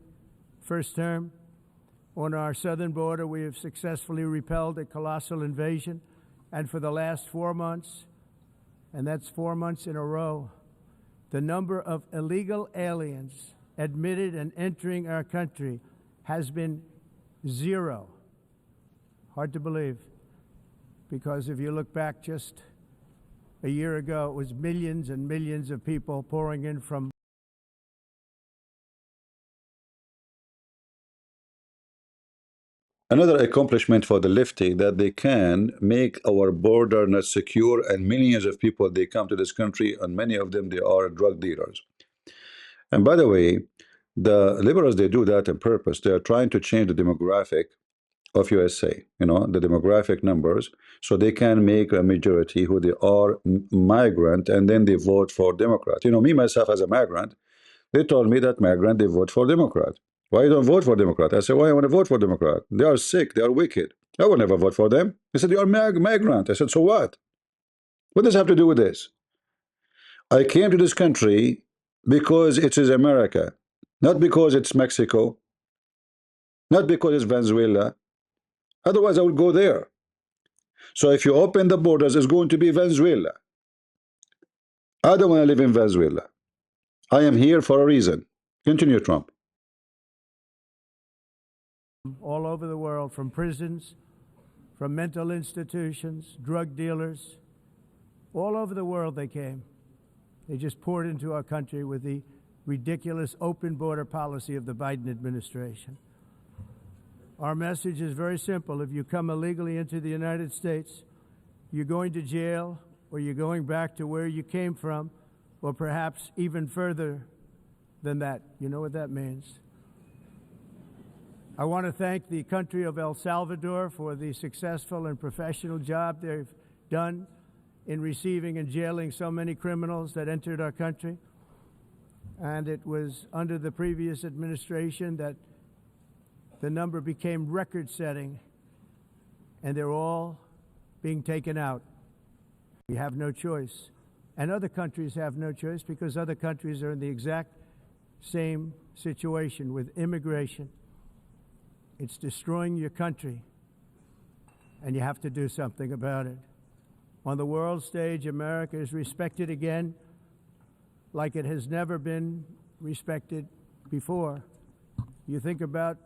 Speaker 2: first term. On our southern border, we have successfully repelled a colossal invasion, and for the last 4 months, and that's 4 months in a row, the number of illegal aliens admitted and entering our country has been 0. Hard to believe, because if you look back just a year ago, it was millions and millions of people pouring in from
Speaker 1: Another accomplishment for the lefty, that they can make our border not secure, and millions of people, they come to this country, and many of them, they are drug dealers. And by the way, the liberals, they do that on purpose. They are trying to change the demographic of USA, the demographic numbers, so they can make a majority who they are migrant, and then they vote for Democrat. Me, myself, as a migrant, they told me that migrant, they vote for Democrat. Why you don't vote for Democrat? I said, why I want to vote for Democrat? They are sick. They are wicked. I will never vote for them. He said, you are migrant. I said, so what? What does it have to do with this? I came to this country because it is America, not because it's Mexico, not because it's Venezuela. Otherwise, I would go there. So if you open the borders, it's going to be Venezuela. I don't want to live in Venezuela. I am here for a reason. Continue, Trump.
Speaker 2: All over the world, from prisons, from mental institutions, drug dealers, all over the world they came. They just poured into our country with the ridiculous open border policy of the Biden administration. Our message is very simple. If you come illegally into the United States, you're going to jail, or you're going back to where you came from, or perhaps even further than that. You know what that means. I want to thank the country of El Salvador for the successful and professional job they've done in receiving and jailing so many criminals that entered our country. And it was under the previous administration that the number became record-setting, and they're all being taken out. We have no choice. And other countries have no choice because other countries are in the exact same situation with immigration. It's destroying your country, and you have to do something about it. On the world stage, America is respected again like it has never been respected before. You think about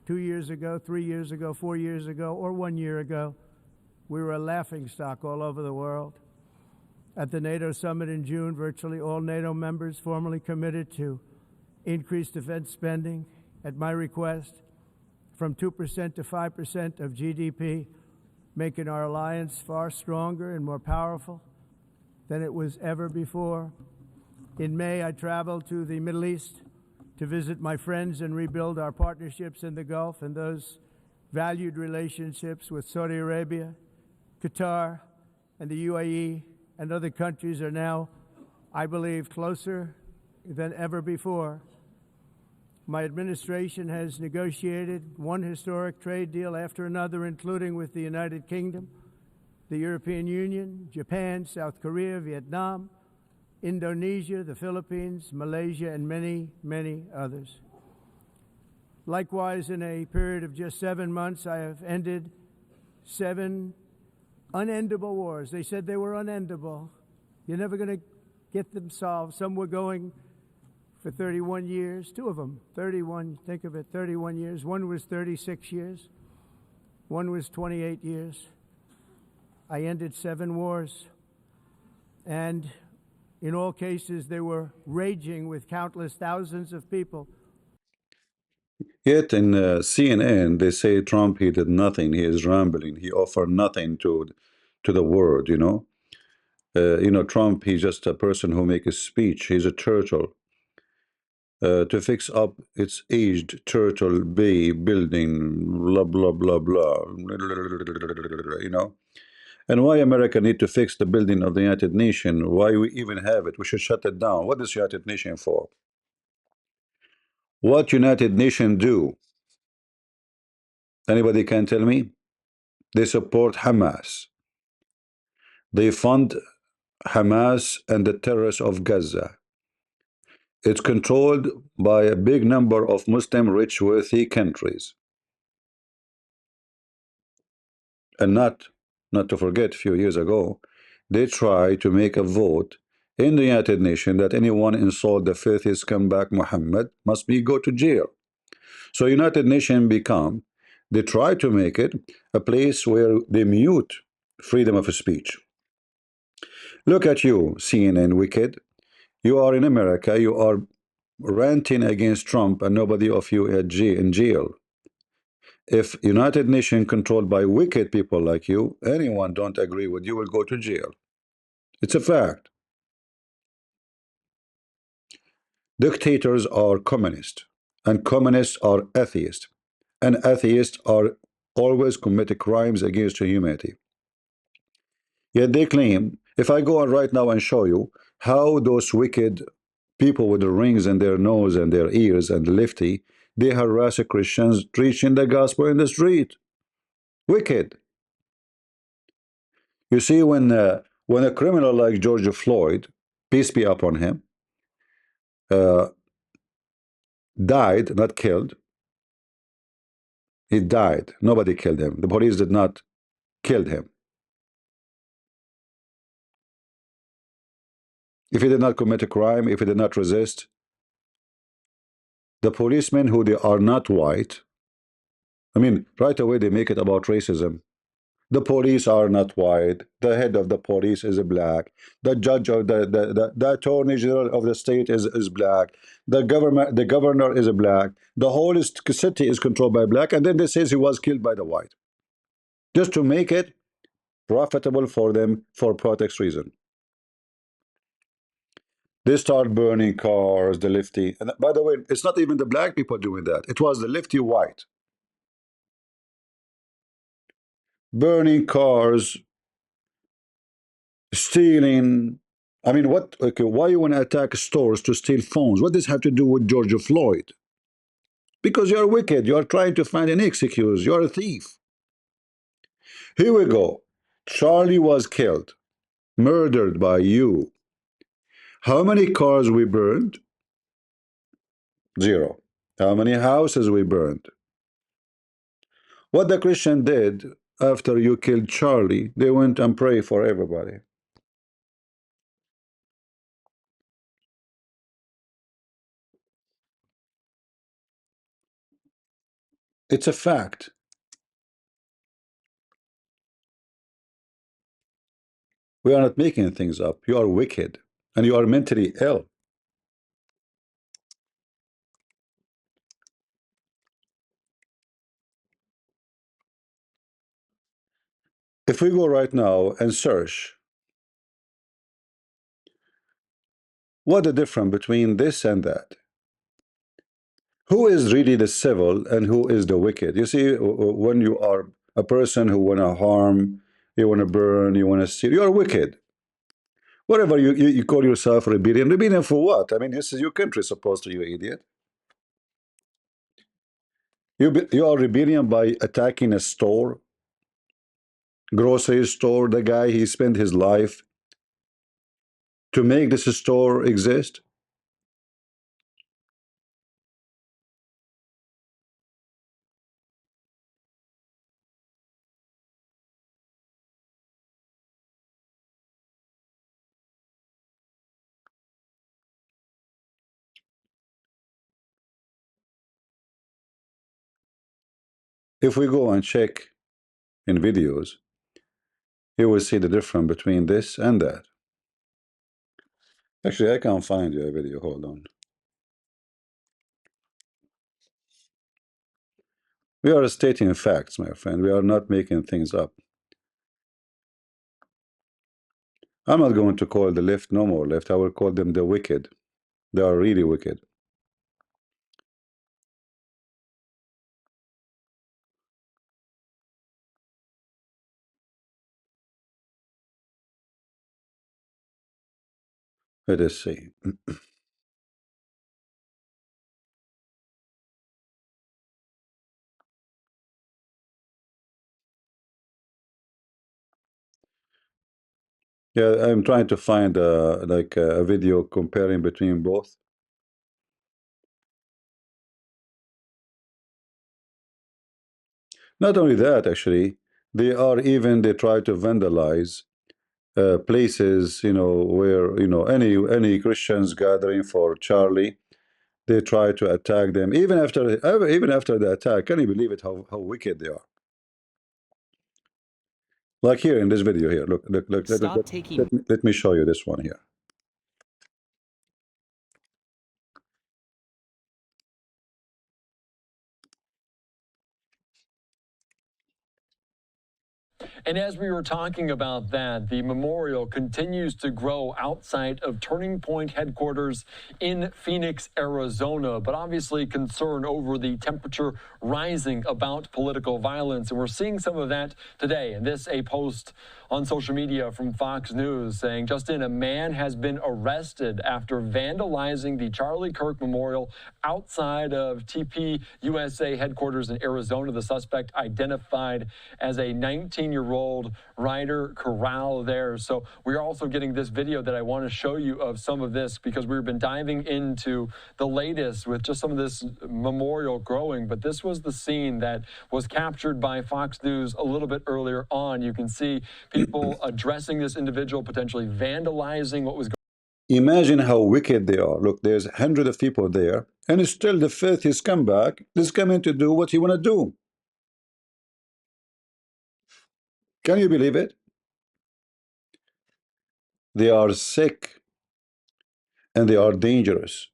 Speaker 2: 2 years ago, 3 years ago, 4 years ago, or 1 year ago, we were a laughingstock all over the world. At the NATO summit in June, virtually all NATO members formally committed to increase defense spending at my request from 2% to 5% of GDP, making our alliance far stronger and more powerful than it was ever before. In May, I traveled to the Middle East to visit my friends and rebuild our partnerships in the Gulf and those valued relationships with Saudi Arabia, Qatar, and the UAE, and other countries are now, I believe, closer than ever before. My administration has negotiated one historic trade deal after another, including with the United Kingdom, the European Union, Japan, South Korea, Vietnam, Indonesia, the Philippines, Malaysia, and many, many others. Likewise, in a period of just 7 months, I have ended 7 unendable wars. They said they were unendable. You're never going to get them solved. Some were going for 31 years, 2 of them, 31, think of it, 31 years. One was 36 years. One was 28 years. I ended 7 wars. And in all cases, they were raging with countless thousands of people.
Speaker 1: Yet in CNN, they say Trump, he did nothing. He is rambling. He offered nothing to the world, you know. Trump, he's just a person who makes a speech. He's a turtle. To fix up its aged turtle bay building, blah, blah, blah, blah, you know. And why America need to fix the building of the United Nations? Why we even have it? We should shut it down. What is United Nations for? What United Nations do? Anybody can tell me? They support Hamas. They fund Hamas and the terrorists of Gaza. It's controlled by a big number of Muslim rich wealthy countries. And not to forget, a few years ago, they tried to make a vote in the United Nations that anyone insult the filthy scumbag Muhammad must be go to jail. So United Nations they try to make it a place where they mute freedom of speech. Look at you, CNN wicked. You are in America, you are ranting against Trump, and nobody of you in jail. If United Nations controlled by wicked people like you, anyone don't agree with you will go to jail. It's a fact. Dictators are communist, and communists are atheists, and atheists are always commit crimes against humanity. Yet they claim, if I go on right now and show you how those wicked people with the rings in their nose and their ears and lefty, They harass Christians preaching the gospel in the street. Wicked. You see, when a criminal like George Floyd, peace be upon him, uh, died, not killed, he died. Nobody killed him. The police did not kill him. If he did not commit a crime, if he did not resist, the policemen who they are not white, I mean, right away they make it about racism. The police are not white. The head of the police is black. The judge of the attorney general of the state is black. The governor is black. The whole city is controlled by black. And then they says he was killed by the white, just to make it profitable for them for protest reason. They start burning cars, the lefty. And by the way, it's not even the black people doing that. It was the lefty white burning cars, stealing. I mean, what? Okay, why you want to attack stores to steal phones? What does have to do with George Floyd? Because you are wicked. You are trying to find an excuse. You are a thief. Here we go. Charlie was killed, murdered by you. How many cars we burned? Zero. How many houses we burned? What the Christian did after you killed Charlie, they went and prayed for everybody. It's a fact. We are not making things up. You are wicked and you are mentally ill. If we go right now and search, what the difference between this and that? Who is really the civil and who is the wicked? You see, when you are a person who want to harm, you want to burn, you want to steal, you are wicked. Whatever you call yourself rebellion. Rebellion for what? I mean, this is your country supposed to, you idiot. You are rebellion by attacking a store, grocery store. The guy, he spent his life to make this store exist. If we go and check in videos, you will see the difference between this and that. Actually, I can't find you a video. Hold on. We are stating facts, my friend. We are not making things up. I'm not going to call the left no more left. I will call them the wicked. They are really wicked. Let us see. Yeah, I'm trying to find like a video comparing between both. Not only that, actually, they try to vandalize places, you know, where any Christians gathering for Charlie. They try to attack them even after the attack. Can you believe it? How wicked they are. Like here in this video here. Look.
Speaker 3: Stop taking.
Speaker 1: Let me show you this one here.
Speaker 3: And as we were talking about that, the memorial continues to grow outside of Turning Point headquarters in Phoenix, Arizona, but obviously concern over the temperature rising about political violence. And we're seeing some of that today. And this, a post on social media from Fox News saying, Justin, a man has been arrested after vandalizing the Charlie Kirk Memorial outside of TP USA headquarters in Arizona. The suspect identified as a 19-year-old Ryder Corral there. So we're also getting this video that I want to show you of some of this, because we've been diving into the latest with just some of this memorial growing. But this was the scene that was captured by Fox News a little bit earlier on. You can see people addressing this individual, potentially vandalizing what was going on.
Speaker 1: Imagine how wicked they are. Look, there's hundreds of people there, and still the filthy scumbag is coming to do what he want to do. Can you believe it? They are sick, and they are dangerous.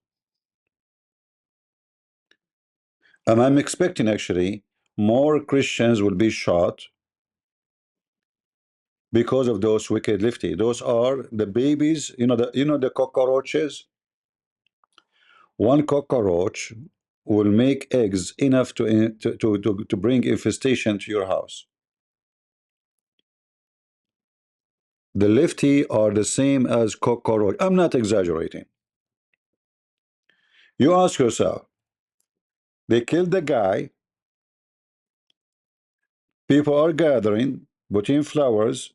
Speaker 1: And I'm expecting, actually, more Christians will be shot because of those wicked lefty. Those are the babies, the cockroaches. One cockroach will make eggs enough to bring infestation to your house. The lefty are the same as cockroach. I'm not exaggerating. You ask yourself, they killed the guy, people are gathering, putting flowers,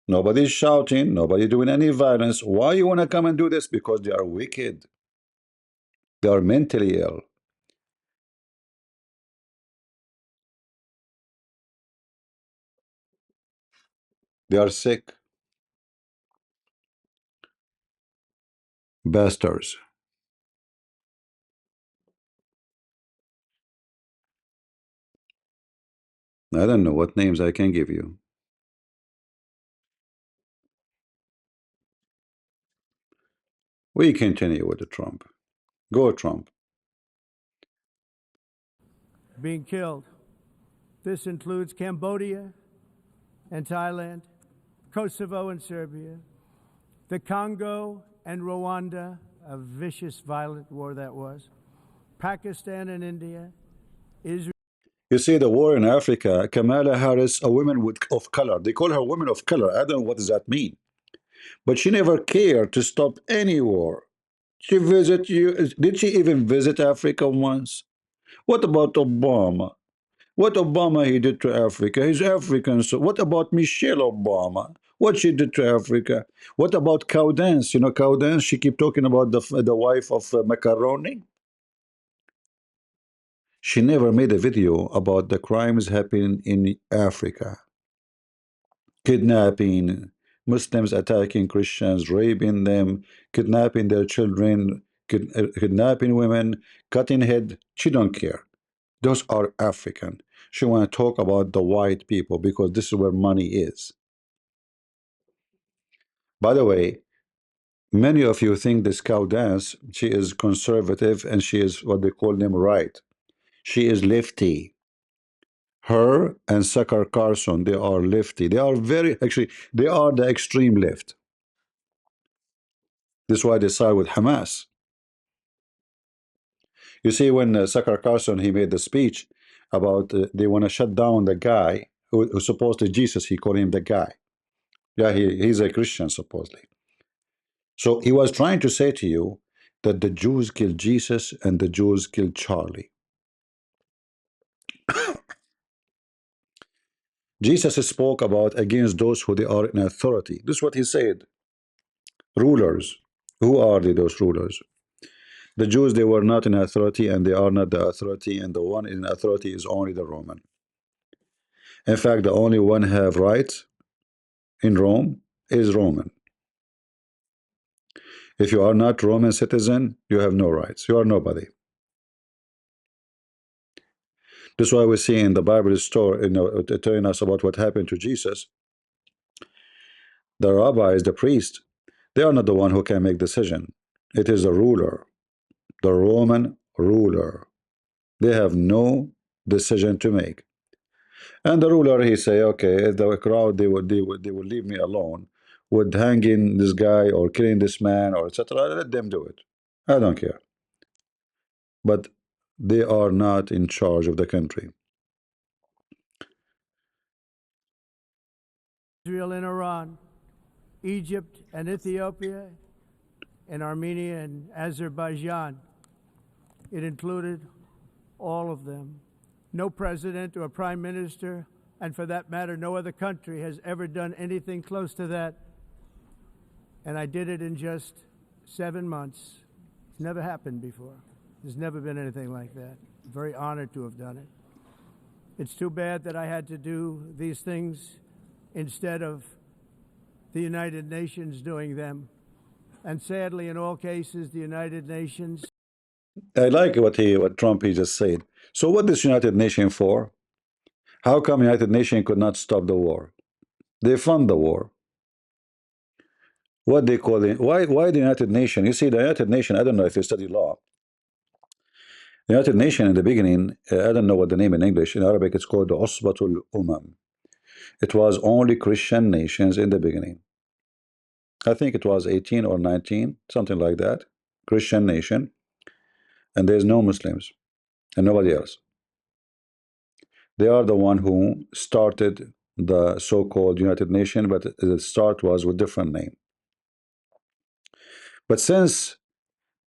Speaker 1: nobody's shouting, nobody doing any violence. Why you want to come and do this? Because they are wicked. They are mentally ill. They are sick. Bastards. I don't know what names I can give you. We continue with the Trump. Go, Trump.
Speaker 2: Being killed. This includes Cambodia and Thailand, Kosovo and Serbia, the Congo and Rwanda, a vicious, violent war that was, Pakistan and India, Israel.
Speaker 1: You see the war in Africa, Kamala Harris, a woman of color. They call her woman of color. I don't know what does that mean. But she never cared to stop any war. She visit you. Did she even visit Africa once? What about Obama? What Obama he did to Africa? He's African. So what about Michelle Obama? What she did to Africa? What about cow dance? You know, cow dance. She keep talking about the wife of Macaroni. She never made a video about the crimes happening in Africa. Kidnapping, Muslims attacking Christians, raping them, kidnapping their children, kidnapping women, cutting head. She don't care. Those are African. She want to talk about the white people because this is where money is. By the way, many of you think this cow dance, she is conservative and she is what they call them right. She is lefty. Her and Sucker Carson, they are lefty. They are actually, they are the extreme left. This is why they side with Hamas. You see, when Sucker Carson, he made the speech about they want to shut down the guy who's supposedly Jesus, he called him the guy. Yeah, he's a Christian, supposedly. So he was trying to say to you that the Jews killed Jesus and the Jews killed Charlie. Jesus spoke about against those who they are in authority. This is what he said. Rulers. Who are they, those rulers? The Jews, they were not in authority and they are not the authority, and the one in authority is only the Roman. In fact, the only one have rights in Rome is Roman. If you are not Roman citizen, you have no rights. You are nobody. This is why we see in the Bible story, telling us about what happened to Jesus. The rabbis, the priest, they are not the one who can make decision. It is the ruler, the Roman ruler. They have no decision to make. And the ruler, he say, okay, the crowd, they would leave me alone with hanging this guy or killing this man or etc. Let them do it. I don't care. But they are not in charge of the country.
Speaker 2: Israel and Iran, Egypt and Ethiopia, and Armenia and Azerbaijan. It included all of them. No president or prime minister, and for that matter, no other country has ever done anything close to that. And I did it in just 7 months. It's never happened before. There's never been anything like that. I'm very honored to have done it. It's too bad that I had to do these things instead of the United Nations doing them. And sadly, in all cases, the United Nations.
Speaker 1: I like what Trump he just said. So what is United Nations for? How come United Nations could not stop the war? They fund the war. What they call it? Why the United Nations? You see, the United Nations. I don't know if you study law. The United Nations in the beginning, I don't know what the name in English. In Arabic, it's called the Usbatul Umam. It was only Christian nations in the beginning. I think it was 18 or 19, something like that. Christian nation, and there's no Muslims and nobody else. They are the one who started the so-called United Nations, but the start was with different name. But since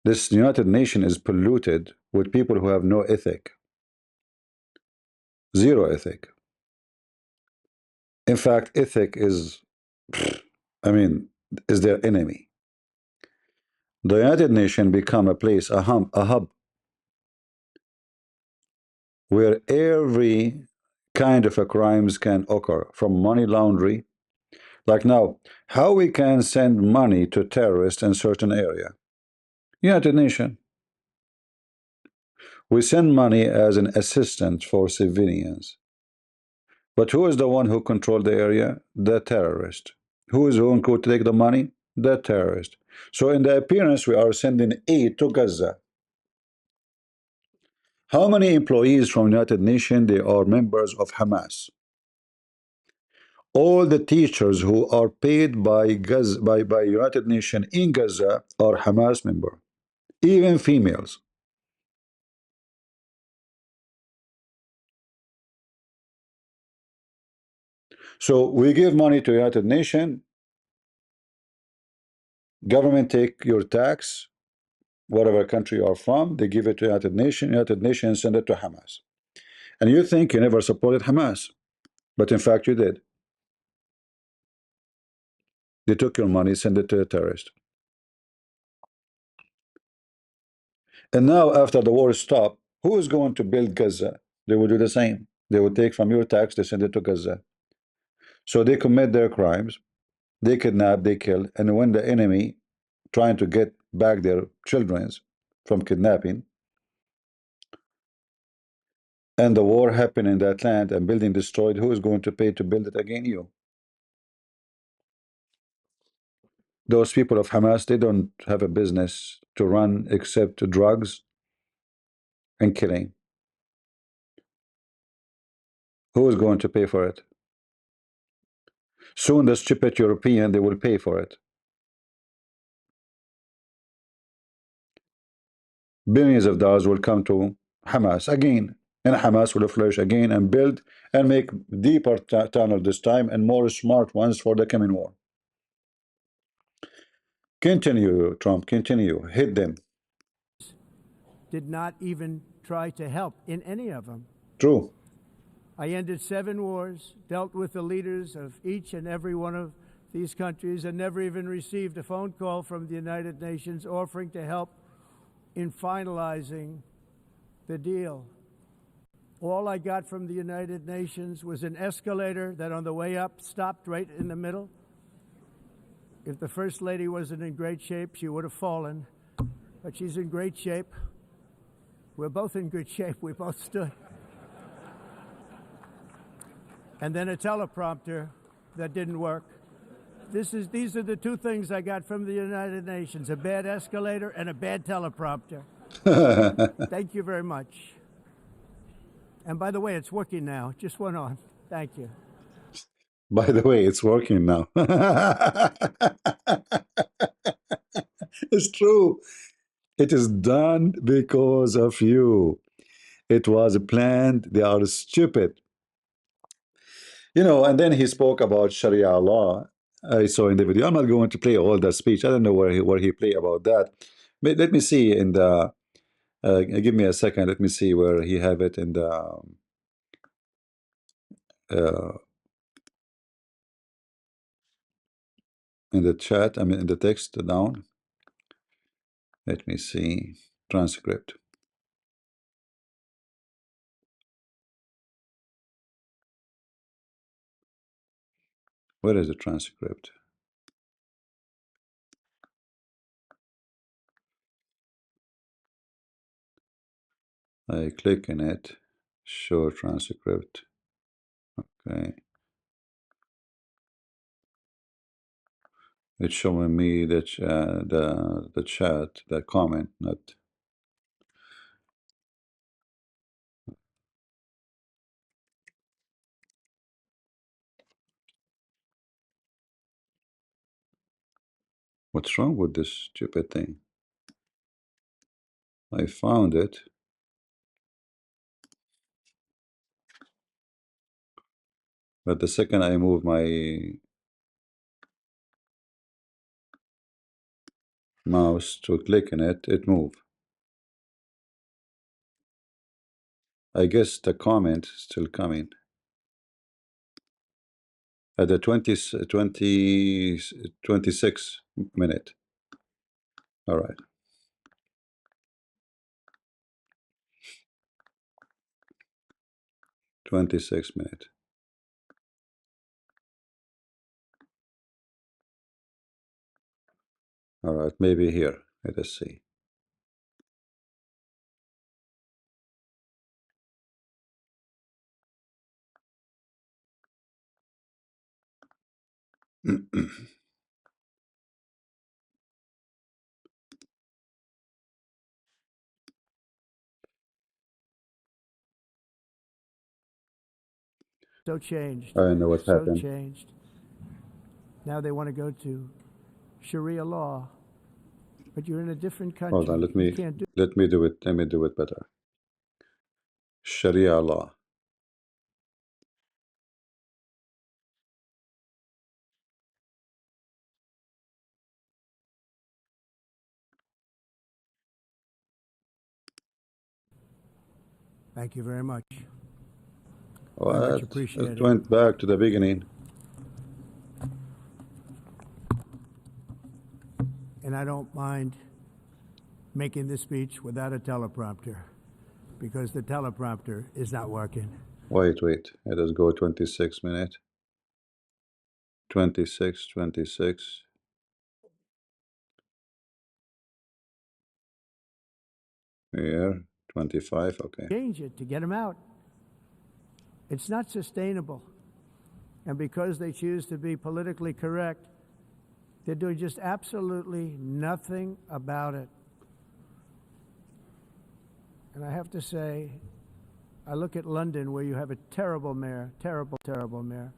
Speaker 1: this United Nation is polluted with people who have no ethic, zero ethic. In fact, ethic is, I mean, is their enemy. The United Nations become a place, a hub, where every kind of a crimes can occur, from money laundering. Like now, how we can send money to terrorists in certain area? United Nations. We send money as an assistant for civilians. But who is the one who control the area? The terrorist. Who is going to take the money? The terrorist. So in the appearance, we are sending aid to Gaza. How many employees from United Nations, they are members of Hamas? All the teachers who are paid by Gaza, by United Nations in Gaza are Hamas member, even females. So we give money to United Nations, government take your tax, whatever country you are from, they give it to United Nations send it to Hamas. And you think you never supported Hamas, but in fact you did. They took your money, send it to a terrorist. And now after the war stopped, who is going to build Gaza? They will do the same. They will take from your tax, they send it to Gaza. So they commit their crimes, they kidnap, they kill, and when the enemy trying to get back their children from kidnapping, and the war happened in that land and building destroyed, who is going to pay to build it again? You. Those people of Hamas, they don't have a business to run except drugs and killing. Who is going to pay for it? Soon the stupid European, they will pay for it. Billions of dollars will come to Hamas again, and Hamas will flourish again and build and make deeper tunnel this time and more smart ones for the coming war. Continue, Trump, continue, hit them.
Speaker 2: Did not even try to help in any of them.
Speaker 1: True.
Speaker 2: I ended 7 wars, dealt with the leaders of each and every one of these countries, and never even received a phone call from the United Nations offering to help in finalizing the deal. All I got from the United Nations was an escalator that on the way up stopped right in the middle. If the First Lady wasn't in great shape, she would have fallen, but she's in great shape. We're both in good shape. We both stood. And then a teleprompter that didn't work. These are the 2 things I got from the United Nations, a bad escalator and a bad teleprompter. Thank you very much. And by the way, it's working now. It just went on. Thank you.
Speaker 1: By the way, it's working now. It's true. It is done because of you. It was planned. They are stupid. You know, and then he spoke about Sharia law. I saw in the video. I'm not going to play all the speech. I don't know where he play about that. But let me see in the. Give me a second. Let me see where he have it uh, in the chat. I mean, in the text down. Let me see transcript. Where is the transcript? I click in it. Show transcript. Okay. It's showing me the chat, the comment, not. What's wrong with this stupid thing? I found it. But the second I move my mouse to click in it, it moves. I guess the comment is still coming. At the 26 minute. All right. 26 minute. All right, maybe here. Let us see.
Speaker 2: So changed.
Speaker 1: I know what
Speaker 2: So
Speaker 1: happened.
Speaker 2: changed. Now they want to go to Sharia law, but you're in a different country.
Speaker 1: Hold on,
Speaker 2: You can't do.
Speaker 1: let me do it. Let me do it better. Sharia law.
Speaker 2: Thank you very much.
Speaker 1: What?
Speaker 2: Very much appreciated.
Speaker 1: It went back to the beginning.
Speaker 2: And I don't mind making this speech without a teleprompter because the teleprompter is not working.
Speaker 1: Wait. Let us go 26 minute. 26. Here, 25. Okay.
Speaker 2: Change it to get them out. It's not sustainable. And because they choose to be politically correct, they're doing just absolutely nothing about it. And I have to say, I look at London where you have a terrible mayor, terrible mayor.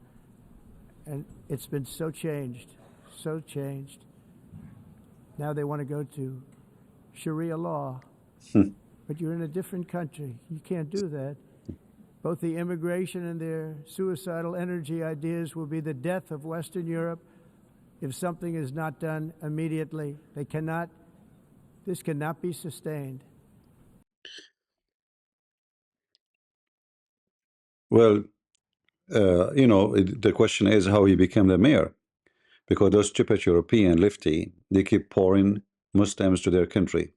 Speaker 2: And it's been so changed. Now they want to go to Sharia law. But you're in a different country. You can't do that. Both the immigration and their suicidal energy ideas will be the death of Western Europe if something is not done immediately. This cannot be sustained.
Speaker 1: Well, you know, the question is how he became the mayor. Because those stupid European lefty, they keep pouring Muslims to their country.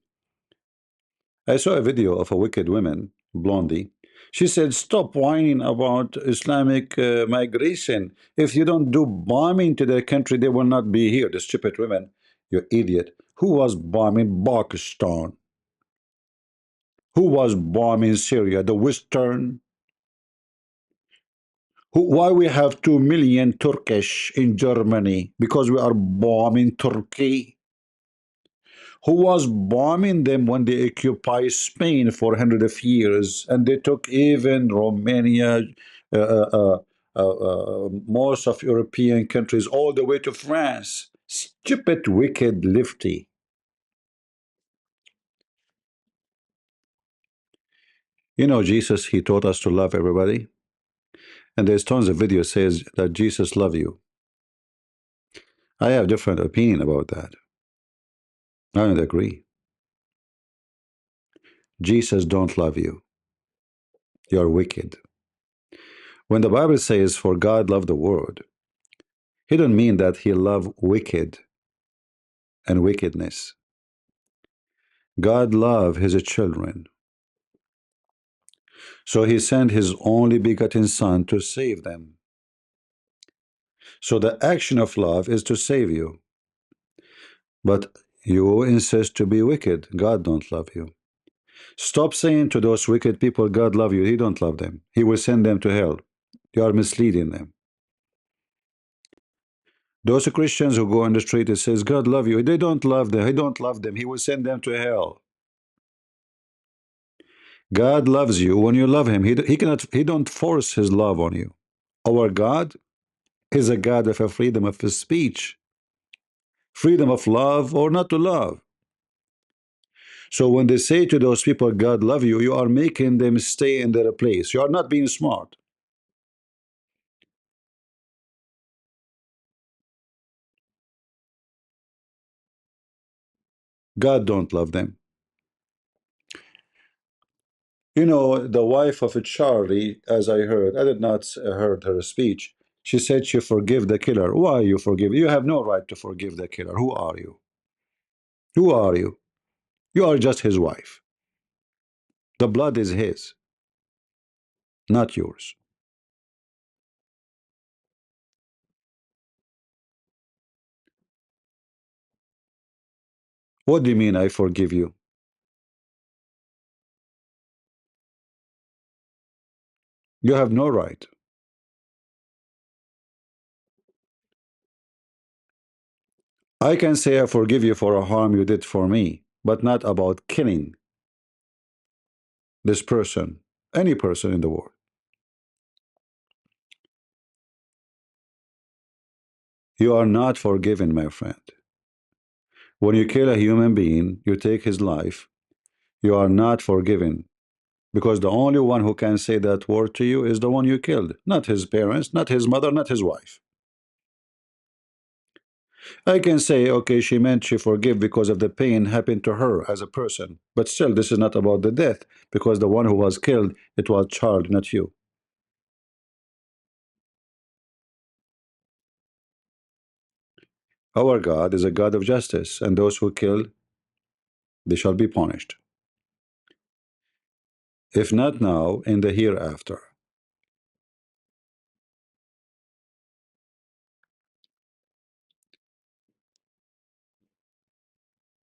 Speaker 1: I saw a video of a wicked woman, blondie. She said, stop whining about Islamic migration. If you don't do bombing to their country, they will not be here. The stupid women, you idiot. Who was bombing Pakistan? Who was bombing Syria? The Western? Why we have 2 million Turkish in Germany? Because we are bombing Turkey. Who was bombing them when they occupied Spain for hundreds of years, and they took even Romania, most of European countries, all the way to France. Stupid, wicked, lefty. You know, Jesus, he taught us to love everybody. And there's tons of videos says that Jesus love you. I have different opinion about that. I don't agree. Jesus don't love you. You're wicked. When the Bible says, for God loved the world, he don't mean that he loved wicked and wickedness. God loved his children. So he sent his only begotten son to save them. So the action of love is to save you. But you insist to be wicked. God don't love you. Stop saying to those wicked people, God love you. He don't love them. He will send them to hell. You are misleading them. Those Christians who go on the street and says, God love you. They don't love them. He don't love them. He will send them to hell. God loves you when you love him. He don't force his love on you. Our God is a God of a freedom of his speech, freedom of love or not to love. So when they say to those people, God love you, you are making them stay in their place. You are not being smart. God don't love them. You know, the wife of Charlie, as I heard, I did not heard her speech. She said she forgive the killer. Why you forgive? You have no right to forgive the killer. Who are you? Who are you? You are just his wife. The blood is his, not yours. What do you mean I forgive you? You have no right. I can say I forgive you for a harm you did for me, but not about killing this person, any person in the world. You are not forgiven, my friend. When you kill a human being, you take his life, you are not forgiven. Because the only one who can say that word to you is the one you killed, not his parents, not his mother, not his wife. I can say, okay, she meant she forgive because of the pain happened to her as a person. But still, this is not about the death, because the one who was killed, it was Charles, not you. Our God is a God of justice, and those who kill, they shall be punished. If not now, in the hereafter.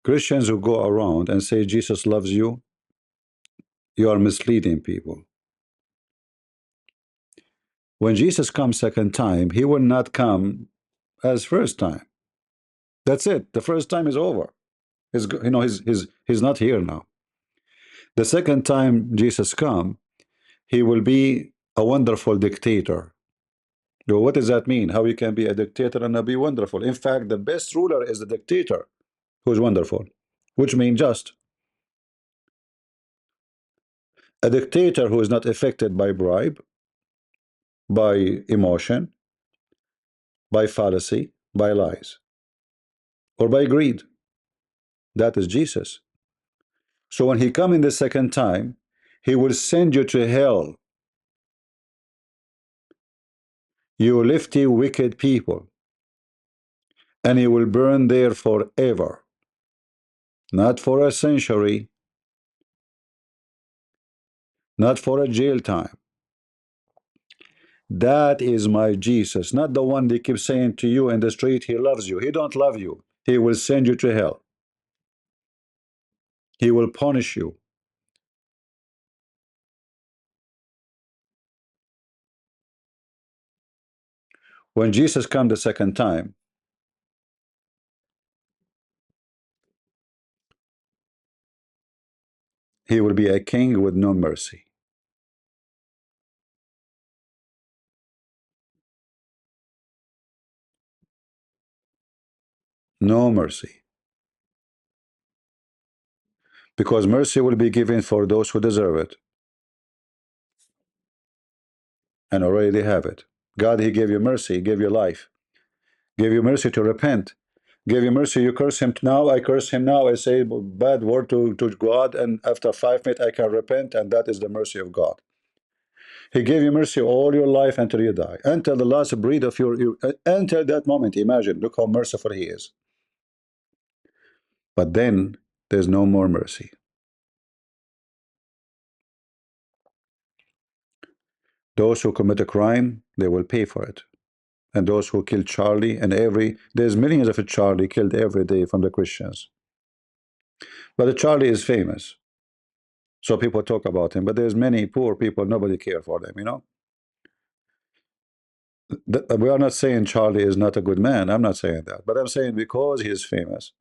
Speaker 1: Christians who go around and say Jesus loves you, you are misleading people. When Jesus comes second time, he will not come as first time. That's it. The first time is over. He's not here now. The second time Jesus come, he will be a wonderful dictator. So what does that mean? How you can be a dictator and not be wonderful? In fact, the best ruler is the dictator who's wonderful, which means just. A dictator who is not affected by bribe, by emotion, by fallacy, by lies, or by greed. That is Jesus. So when he come in the second time, he will send you to hell. You lifty, wicked people. And he will burn there forever. Not for a century, not for a jail time. That is my Jesus, not the one they keep saying to you in the street, he loves you. He don't love you. He will send you to hell. He will punish you. When Jesus comes the second time, he will be a king with no mercy. No mercy. Because mercy will be given for those who deserve it. And already they have it. God, He gave you mercy, He gave you life, gave you mercy to repent, gave you mercy, you curse him now, I curse him now, I say bad word to God, and after 5 minutes I can repent, and that is the mercy of God. He gave you mercy all your life until you die, until the last breath of your until that moment. Imagine, look how merciful He is. But then there's no more mercy. Those who commit a crime, they will pay for it. And those who kill Charlie, and there's millions of Charlie killed every day from the Christians. But the Charlie is famous, so people talk about him. But there's many poor people, nobody care for them, you know. We are not saying Charlie is not a good man. I'm not saying that. But I'm saying because he is famous,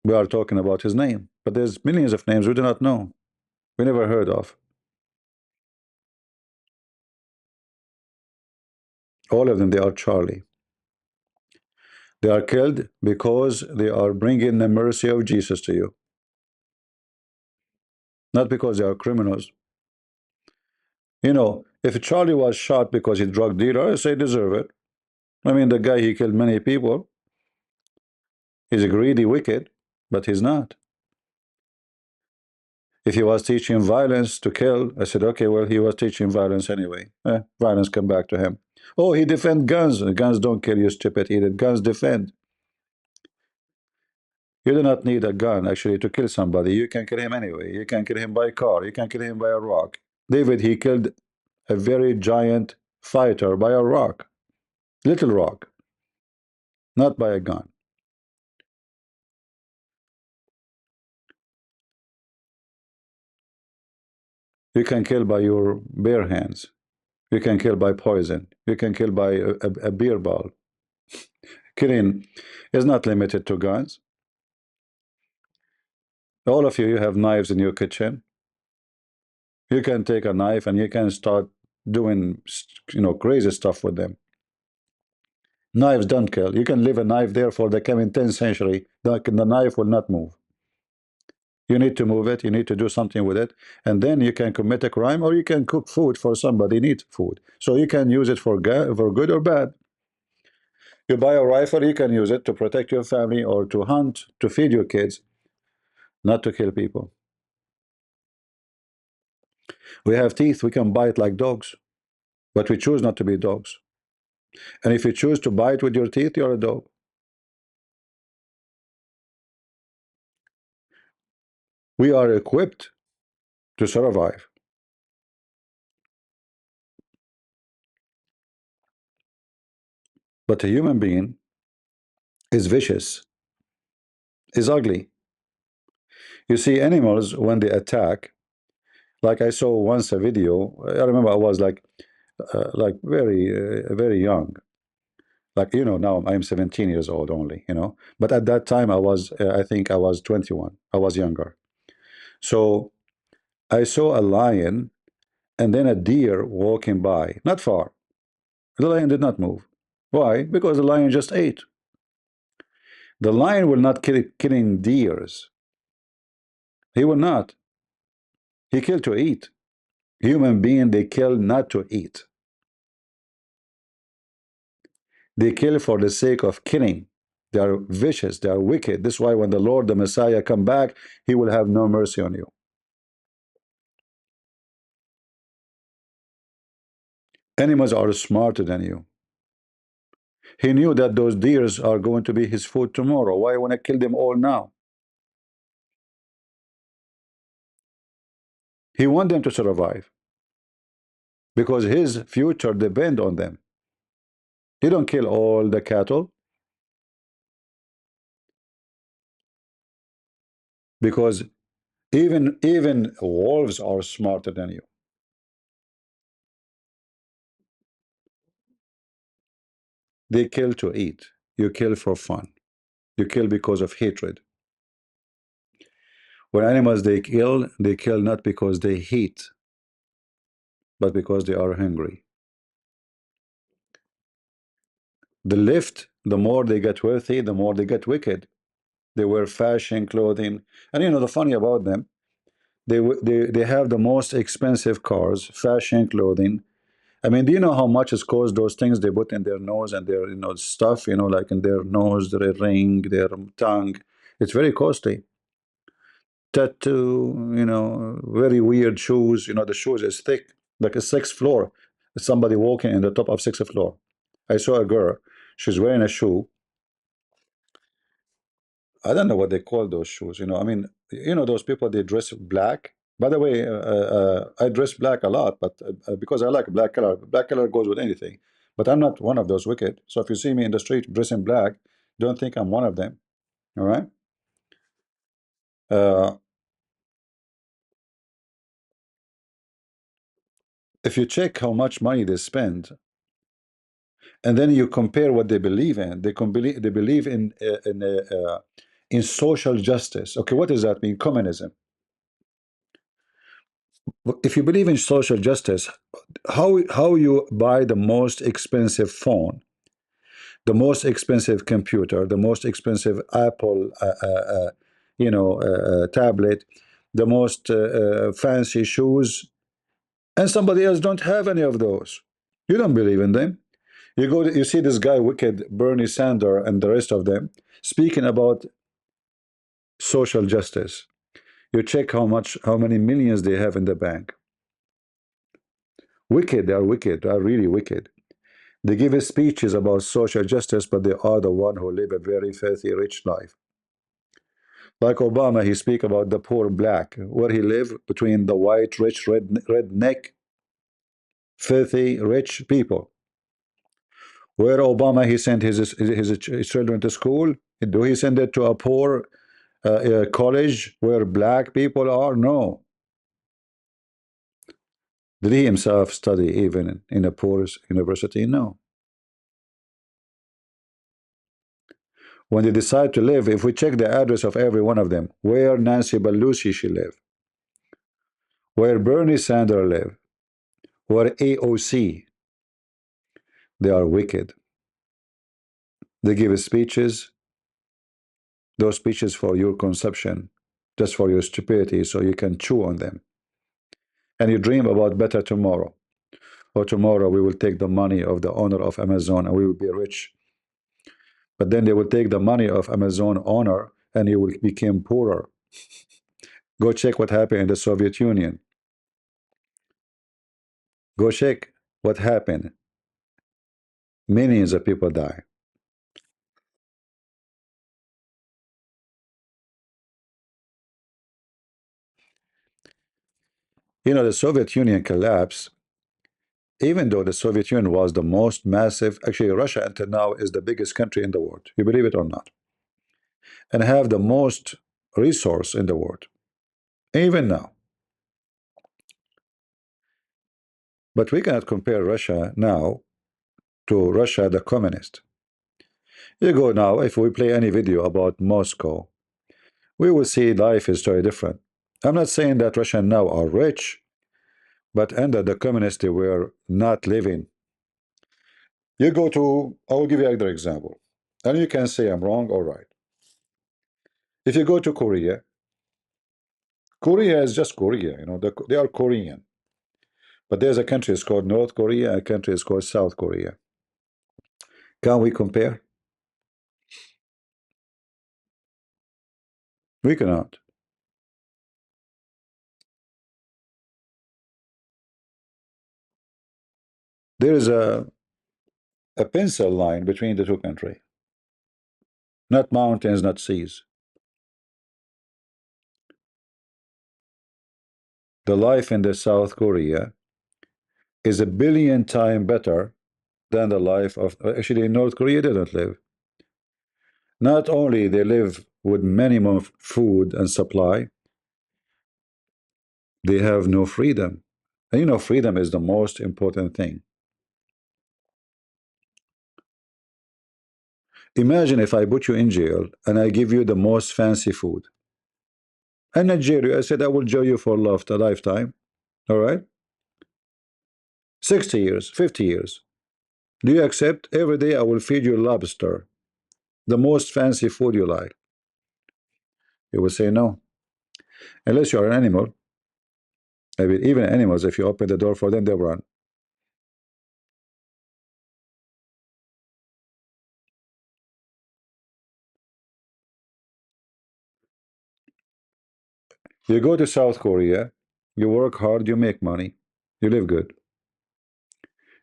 Speaker 1: we are talking about his name. But there's millions of names we do not know, we never heard of. All of them, they are Charlie. They are killed because they are bringing the mercy of Jesus to you, not because they are criminals. You know, if Charlie was shot because he's drug dealer, I say deserve it. I mean, the guy, he killed many people. He's a greedy, wicked, but he's not. If he was teaching violence to kill, I said, okay, well, he was teaching violence anyway. Violence come back to him. Oh, he defend guns. Guns don't kill you, stupid idiot. Guns defend. You do not need a gun, actually, to kill somebody. You can kill him anyway. You can kill him by a car. You can kill him by a rock. David, he killed a very giant fighter by a rock. Little rock. Not by a gun. You can kill by your bare hands. You can kill by poison. You can kill by a beer ball. Killing is not limited to guns. All of you have knives in your kitchen. You can take a knife and you can start doing, you know, crazy stuff with them. Knives don't kill. You can leave a knife there for the coming 10th century. The knife will not move. You need to move it. You need to do something with it. And then you can commit a crime, or you can cook food for somebody who needs food. So you can use it for good or bad. You buy a rifle, you can use it to protect your family or to hunt, to feed your kids, not to kill people. We have teeth, we can bite like dogs, but we choose not to be dogs. And if you choose to bite with your teeth, you're a dog. We are equipped to survive. But a human being is vicious, is ugly. You see, animals, when they attack, like I saw once a video, I remember I was like very young. Like, you know, now I'm 17 years old only, you know. But at that time, I think I was 21. I was younger. So I saw a lion and then a deer walking by, not far. The lion did not move. Why? Because the lion just ate. The lion will not killing deers. He will not. He killed to eat. Human being, they kill not to eat. They kill for the sake of killing. They are vicious. They are wicked. This is why when the Lord, the Messiah, come back, He will have no mercy on you. Animals are smarter than you. He knew that those deers are going to be his food tomorrow. Why want to kill them all now? He wants them to survive because his future depends on them. He don't kill all the cattle because even wolves are smarter than you. They kill to eat. You kill for fun. You kill because of hatred. When animals they kill not because they hate, but because they are hungry. The lift, the more they get wealthy, the more they get wicked. They wear fashion clothing, and you know the funny about them, they have the most expensive cars, fashion clothing. I mean, do you know how much it costs those things they put in their nose and their stuff, like in their nose, their ring, their tongue? It's very costly. Tattoo, very weird shoes. The shoes is thick, like a sixth floor. Somebody walking in the top of sixth floor. I saw a girl. She's wearing a shoe. I don't know what they call those shoes. I mean, those people they dress black. By the way, I dress black a lot, but because I like black color goes with anything. But I'm not one of those wicked. So if you see me in the street dressing black, don't think I'm one of them. All right. Uh, if you check how much money they spend, and then you compare what they believe in, they believe in social justice. Okay, what does that mean? Communism. If you believe in social justice, how you buy the most expensive phone, the most expensive computer, the most expensive Apple, tablet, the most fancy shoes, and somebody else don't have any of those. You don't believe in them. You see this guy, wicked Bernie Sanders, and the rest of them speaking about social justice. You check how many millions they have in the bank. Wicked, they are wicked, they are really wicked. They give speeches about social justice, but they are the one who live a very filthy, rich life. Like Obama, he speak about the poor black, where he live between the white, rich, redneck, filthy, rich people. Where Obama he sent his children to school, do he send it to a poor college where black people are? No. Did he himself study even in a poor university? No. When they decide to live, if we check the address of every one of them, where Nancy Pelosi she live, where Bernie Sanders live, where AOC, they are wicked. They give speeches, those speeches for your consumption, just for your stupidity, so you can chew on them. And you dream about better tomorrow. Or tomorrow we will take the money of the owner of Amazon and we will be rich. But then they will take the money of Amazon owner and he will become poorer. Go check what happened in the Soviet Union. Go check what happened. Millions of people die. The Soviet Union collapsed. Even though the Soviet Union was the most massive, actually Russia until now is the biggest country in the world, you believe it or not, and have the most resource in the world, even now. But we cannot compare Russia now to Russia the communist. You go now, if we play any video about Moscow, we will see life is very different. I'm not saying that Russians now are rich, but under the communists they were not living. You go to, I will give you another example, and you can say I'm wrong or right. If you go to Korea, Korea is just Korea, they are Korean. But there's a country is called North Korea, a country is called South Korea. Can we compare? We cannot. There is a pencil line between the two countries. Not mountains, not seas. The life in the South Korea is 1 billion times better than the life of, actually in North Korea they don't live. Not only they live with minimum food and supply, they have no freedom. And freedom is the most important thing. Imagine if I put you in jail and I give you the most fancy food. In Nigeria, I said I will enjoy you for a lifetime. All right? 60 years, 50 years. Do you accept? Every day I will feed you lobster, the most fancy food you like. You will say no, unless you are an animal. I mean, even animals, if you open the door for them, they run. You go to South Korea, you work hard, you make money, you live good.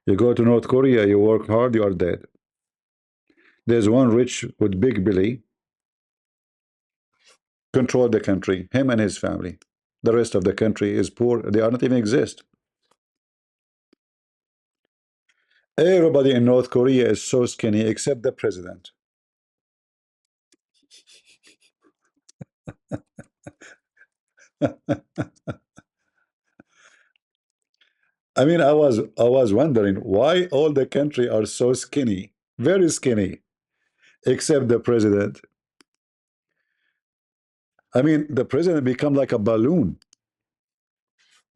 Speaker 1: You go to North Korea, you work hard, you are dead. There's one rich with big belly, control the country, him and his family. The rest of the country is poor, they are not even exist. Everybody in North Korea is so skinny except the president. I mean, I was wondering why all the country are so skinny, very skinny, except the president. I mean, the president become like a balloon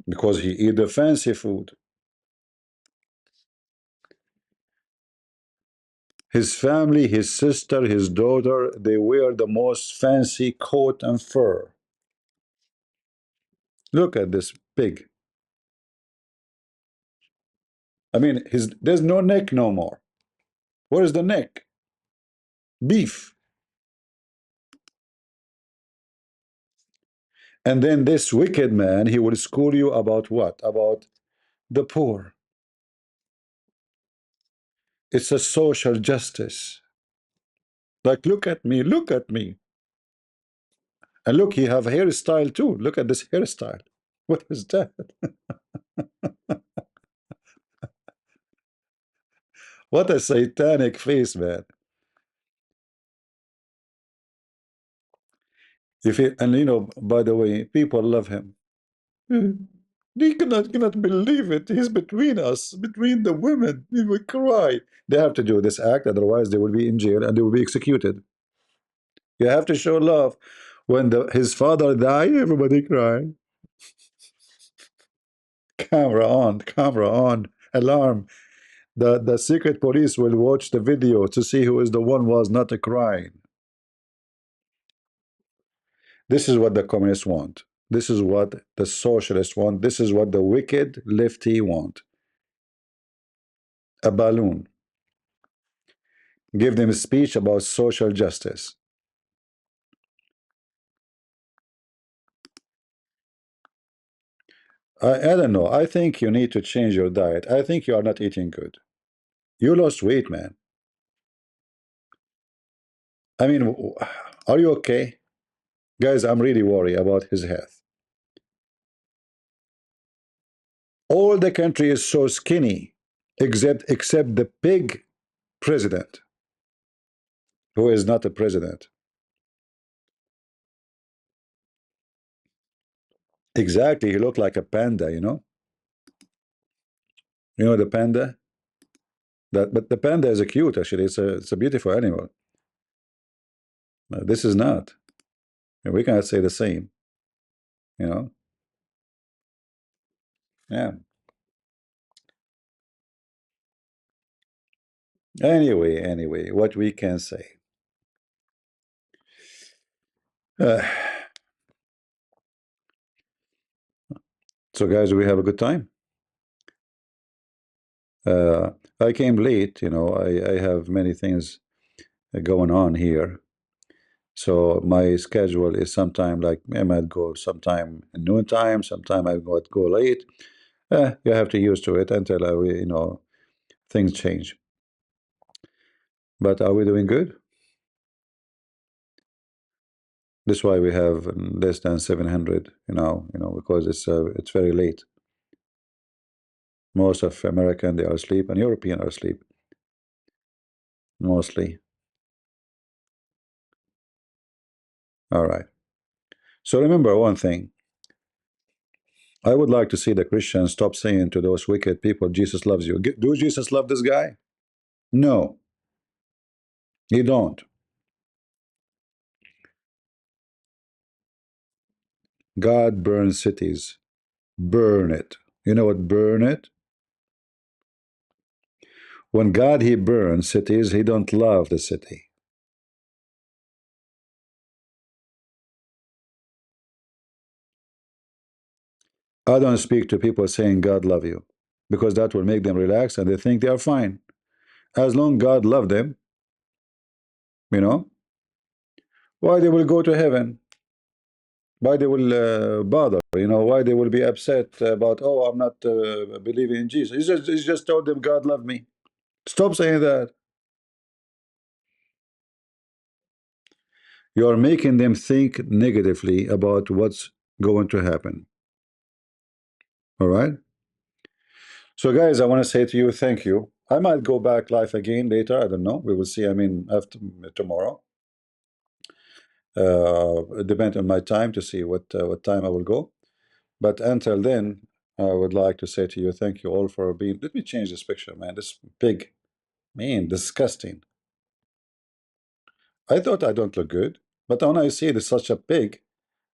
Speaker 1: because he eat the fancy food. His family, his sister, his daughter, they wear the most fancy coat and fur. Look at this pig. I mean, there's no neck no more. Where's the neck? Beef. And then this wicked man, he will school you about what? About the poor. It's a social justice. Like, look at me, look at me. And look, he have hairstyle too. Look at this hairstyle. What is that? What a satanic face, man. And you know, by the way, people love him. They cannot believe it. He's between us, between the women. He will cry. They have to do this act, otherwise they will be in jail and they will be executed. You have to show love. When his father died, everybody cried. Camera on, alarm. The secret police will watch the video to see who is the one who was not crying. This is what the communists want. This is what the socialists want. This is what the wicked lefty want. A balloon. Give them a speech about social justice. I don't know. I think you need to change your diet. I think you are not eating good. You lost weight, man. I mean, are you okay? Guys, I'm really worried about his health. All the country is so skinny, except the pig president, who is not a president. Exactly, he looked like a panda, you know. You know the panda. But the panda is a cute. Actually, it's a beautiful animal. This is not. And we cannot say the same. You know. Yeah. Anyway, what we can say. Uh, so, guys, we have a good time. I came late. You know, I have many things going on here. So my schedule is sometime like I might go sometime in noontime, sometime I might go late. You have to use to it until you know, things change. But are we doing good? That's why we have less than 700. You know, because it's very late. Most of American they are asleep, and European are asleep mostly. All right. So remember one thing. I would like to see the Christians stop saying to those wicked people, Jesus loves you. Do Jesus love this guy? No, he don't. God burns cities. Burn it. You know what burn it? When God he burns cities, he don't love the city. I don't speak to people saying God love you, because that will make them relax and they think they are fine. As long God love them, you know, why they will go to heaven? Why they will bother? You know, why they will be upset about, oh, I'm not believing in Jesus. He just told them God loved me. Stop saying that. You are making them think negatively about what's going to happen. All right. So, guys, I want to say to you, thank you. I might go back live again later. I don't know. We will see. I mean, after tomorrow. It depends on my time to see what time I will go. But until then, I would like to say to you, thank you all for being. Let me change this picture, man. This big, man, disgusting. I thought I don't look good, but when I see this such a pig,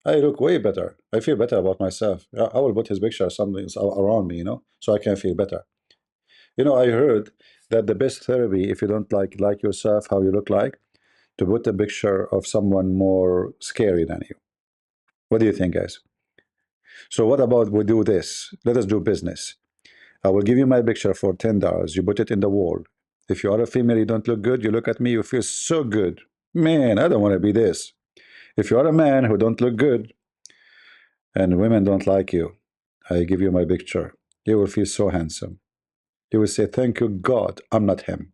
Speaker 1: I look way better. I feel better about myself. I will put his picture something around me, so I can feel better. I heard that the best therapy, if you don't like yourself, how you look like, to put a picture of someone more scary than you. What do you think, guys? So what about we do this? Let us do business. I will give you my picture for $10. You put it in the wall. If you are a female, you don't look good. You look at me, you feel so good. Man, I don't want to be this. If you are a man who don't look good and women don't like you, I give you my picture. You will feel so handsome. You will say, thank you, God, I'm not him.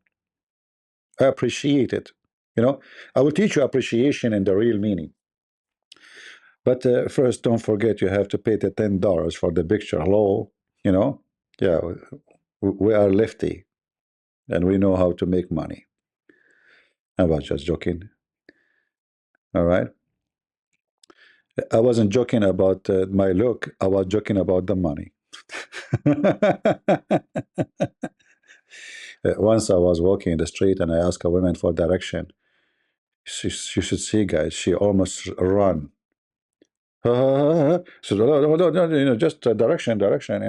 Speaker 1: I appreciate it. I will teach you appreciation in the real meaning. But first, don't forget you have to pay the $10 for the picture. Hello, yeah, we are lefty and we know how to make money. I was just joking. All right. I wasn't joking about my look. I was joking about the money. Once I was walking in the street and I asked a woman for direction. You should see, guys. She almost run. So no, no, no, just direction, direction.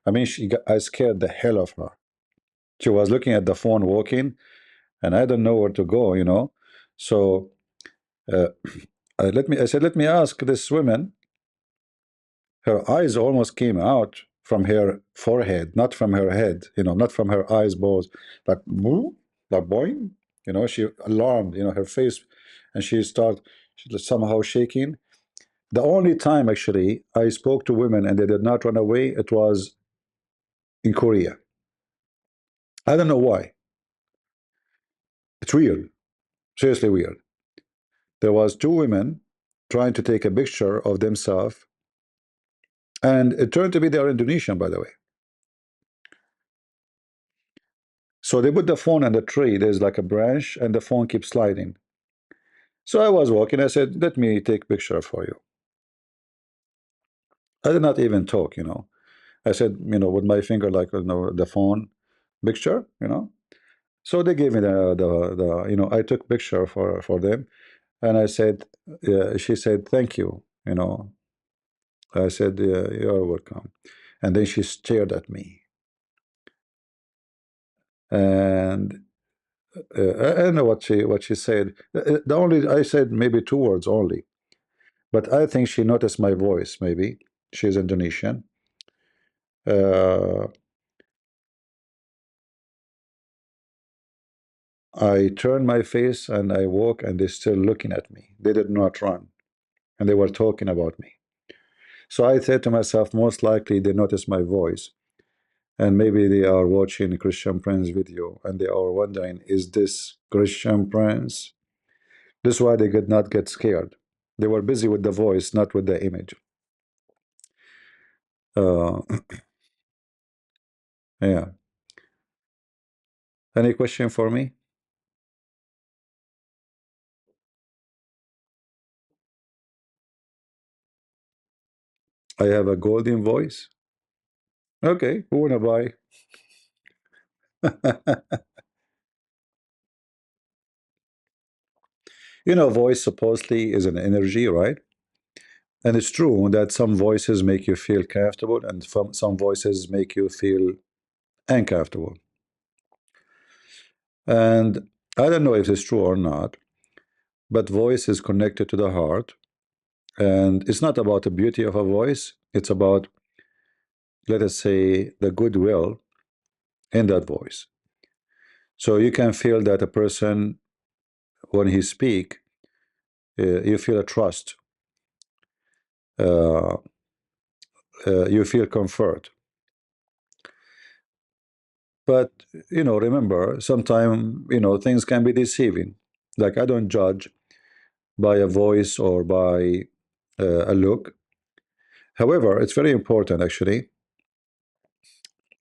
Speaker 1: I mean, I scared the hell of her. She was looking at the phone, walking, and I don't know where to go. So uh, I said, let me ask this woman. Her eyes almost came out from her forehead, not from her head. Not from her eyes balls, like boo, like boing. She alarmed. Her face, and she was somehow shaking. The only time actually I spoke to women and they did not run away, it was in Korea. I don't know why. It's weird. Seriously weird. There was two women trying to take a picture of themselves, and it turned to be they are Indonesian, by the way. So they put the phone on the tree. There's like a branch, and the phone keeps sliding. So I was walking. I said, "Let me take picture for you." I did not even talk. I said, with my finger, like the phone picture. So they gave me the. I took picture for them, and I said, she said, "Thank you." I said, "You're welcome." And then she stared at me, and I don't know what she said. The only I said maybe two words only, but I think she noticed my voice. Maybe she's Indonesian. Uh, I turned my face and I walk, and they're still looking at me. They did not run, and they were talking about me. So I said to myself, most likely they noticed my voice, and maybe they are watching Christian Prince video, and they are wondering, is this Christian Prince? This is why they did not get scared. They were busy with the voice, not with the image. Uh, yeah. Any question for me? I have a golden voice. Okay, who wanna buy? Voice supposedly is an energy, right? And it's true that some voices make you feel comfortable, and some voices make you feel uncomfortable. And I don't know if it's true or not, but voice is connected to the heart. And it's not about the beauty of a voice, it's about, let us say, the goodwill in that voice. So you can feel that a person, when he speak, you feel a trust, uh, you feel comfort. But remember, sometimes things can be deceiving. Like, I don't judge by a voice or by a look. However, it's very important actually.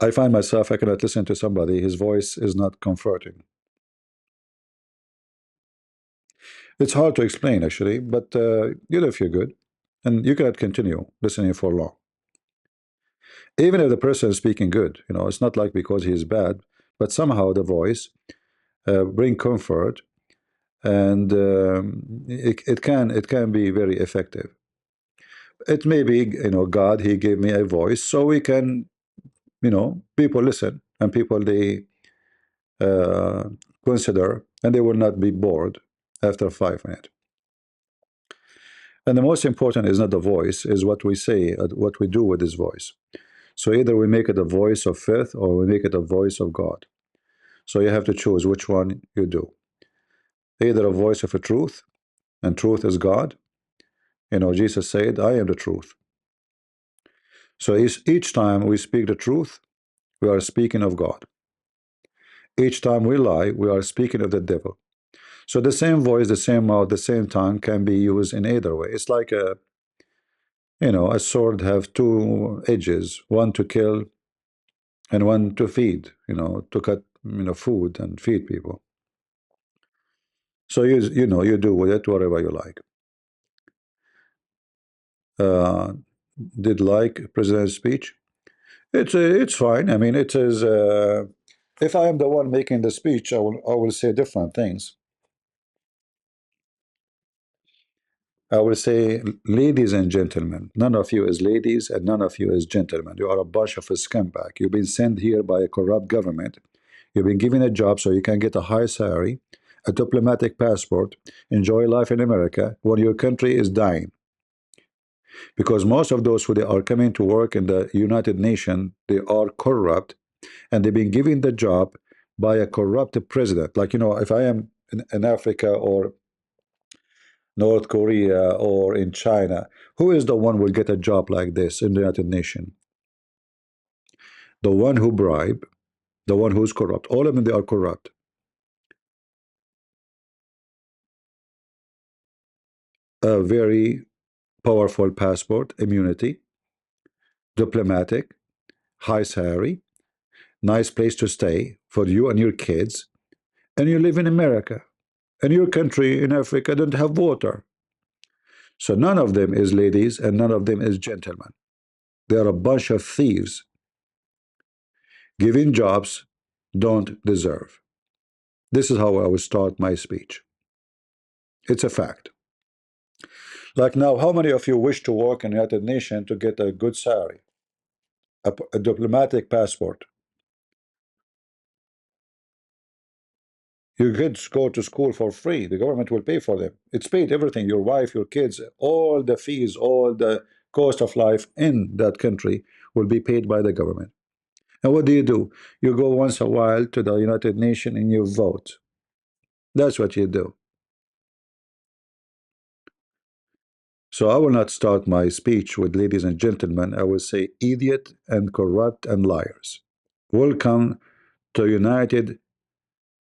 Speaker 1: I find myself, I cannot listen to somebody, his voice is not comforting. It's hard to explain actually, but you feel good, and you cannot continue listening for long. Even if the person is speaking good, it's not like because he is bad, but somehow the voice bring comfort, and it can be very effective. It may be, God, he gave me a voice so we can, people listen, and people, they uh, consider, and they will not be bored after 5 minutes. And the most important is not the voice, is what we say, what we do with this voice. So either we make it a voice of faith or we make it a voice of God. So you have to choose which one you do. Either a voice of a truth, and truth is God. Jesus said, I am the truth. So each time we speak the truth, we are speaking of God. Each time we lie, we are speaking of the devil. So the same voice, the same mouth, the same tongue can be used in either way. It's like a sword have two edges, one to kill and one to feed, to cut, food and feed people. So you do with it whatever you like. Uh, did like President's speech? It's fine. I mean, it is. If I am the one making the speech, I will say different things. I will say, ladies and gentlemen, none of you is ladies and none of you is gentlemen. You are a bunch of a scumbag. You've been sent here by a corrupt government. You've been given a job so you can get a high salary, a diplomatic passport, enjoy life in America when your country is dying. Because most of those who they are coming to work in the United Nations, they are corrupt, and they've been given the job by a corrupt president. Like, if I am in Africa or North Korea or in China, who is the one will get a job like this in the United Nations? The one who bribe, the one who's corrupt. All of them, they are corrupt. A very powerful passport, immunity, diplomatic, high salary, nice place to stay for you and your kids, and you live in America, and your country in Africa don't have water. So none of them is ladies and none of them is gentlemen. They are a bunch of thieves giving jobs don't deserve. This is how I would start my speech. It's a fact. Like now, how many of you wish to work in the United Nations to get a good salary, a diplomatic passport? Your kids go to school for free. The government will pay for them. It's paid, everything. Your wife, your kids, all the fees, all the cost of life in that country will be paid by the government. And what do? You go once a while to the United Nations and you vote. That's what you do. So I will not start my speech with ladies and gentlemen. I will say idiot and corrupt and liars. Welcome to United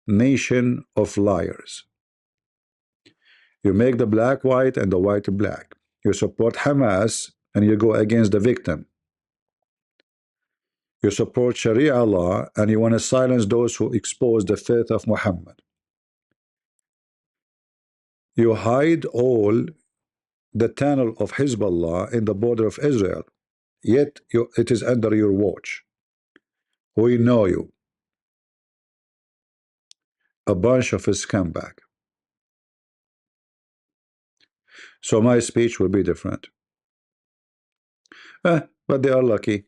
Speaker 1: Nation of liars. You make the black white and the white black. You support Hamas and you go against the victim. You support Sharia law and you want to silence those who expose the faith of Muhammad. You hide all the tunnel of Hezbollah in the border of Israel, yet it is under your watch. We know you. A bunch of a scumbag. So my speech will be different. But they are lucky.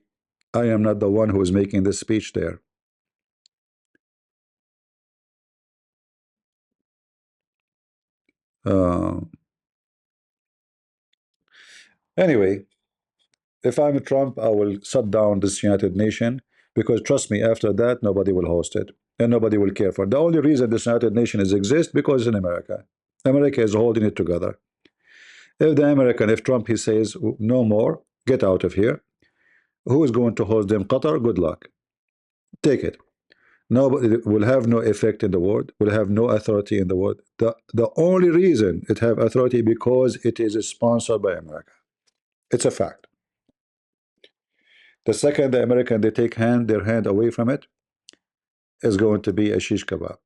Speaker 1: I am not the one who is making this speech there. Uh, anyway, if I'm Trump, I will shut down this United Nation, because trust me, after that, nobody will host it and nobody will care for it. The only reason this United Nation is exist because in America. America is holding it together. If Trump he says no more, get out of here, who is going to host them? Qatar. Good luck. Take it. Nobody will have no effect in the world, will have no authority in the world. The only reason it have authority because it is sponsored by America. It's a fact. The second the American they take their hand away from it, is going to be a shish kebab.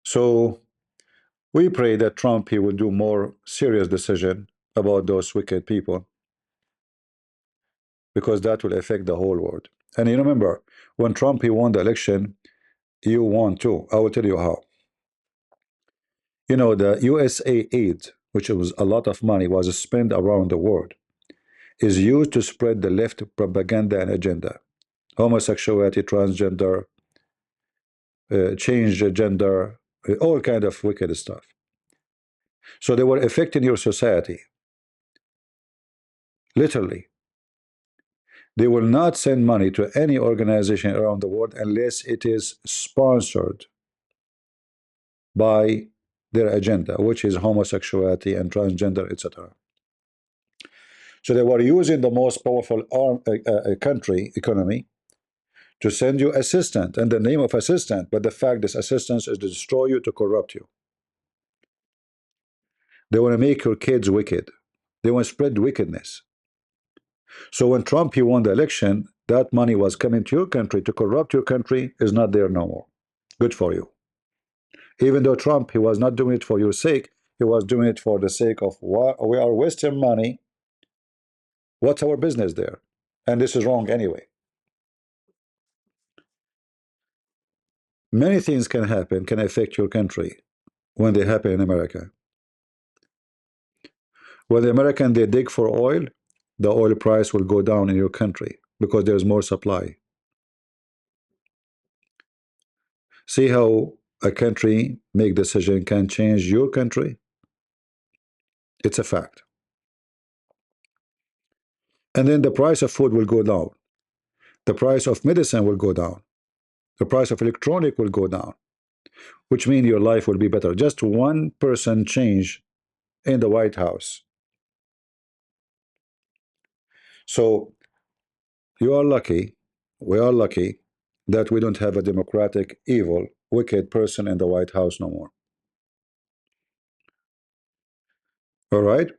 Speaker 1: So we pray that Trump he will do more serious decision about those wicked people, because that will affect the whole world. And you remember, when Trump he won the election, you won too. I will tell you how. You know, the USA aid, which was a lot of money, was spent around the world, is used to spread the left propaganda and agenda. Homosexuality, transgender, change gender, all kind of wicked stuff. So they were affecting your society. Literally. They will not send money to any organization around the world unless it is sponsored by their agenda, which is homosexuality and transgender, etc. So they were using the most powerful country economy to send you assistant and the name of assistant, but the fact this assistance is to destroy you, to corrupt you. They want to make your kids wicked. They want to spread wickedness. So when Trump he won the election, that money was coming to your country to corrupt your country, is not there no more. Good for you. Even though Trump he was not doing it for your sake, he was doing it for the sake of what we are wasting money. What's our business there? And this is wrong anyway. Many things can happen, can affect your country when they happen in America. When the American they dig for oil, the oil price will go down in your country because there's more supply. See how a country make decision can change your country? It's a fact. And then the price of food will go down. The price of medicine will go down. The price of electronic will go down, which means your life will be better. Just one person change in the White House. So you are lucky, we are lucky that we don't have a democratic, evil, wicked person in the White House no more. All right?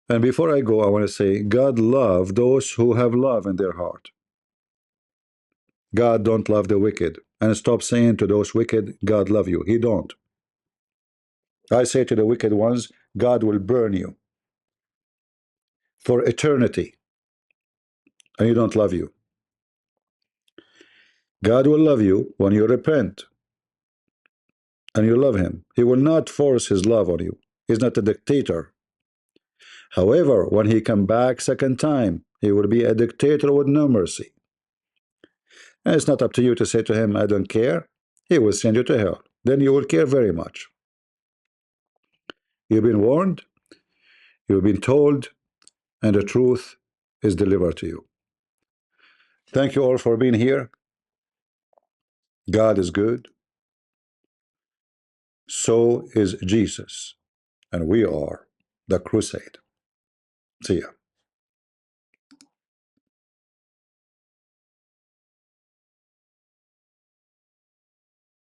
Speaker 1: And before I go, I want to say, God love those who have love in their heart. God don't love the wicked. And stop saying to those wicked, God love you. He don't. I say to the wicked ones, God will burn you for eternity. And He don't love you. God will love you when you repent and you love Him. He will not force His love on you. He's not a dictator. However, when He come back second time, He will be a dictator with no mercy. And it's not up to you to say to Him, I don't care. He will send you to hell. Then you will care very much. You've been warned, you've been told, and the truth is delivered to you. Thank you all for being here. God is good. So is Jesus. And we are the crusade. See ya.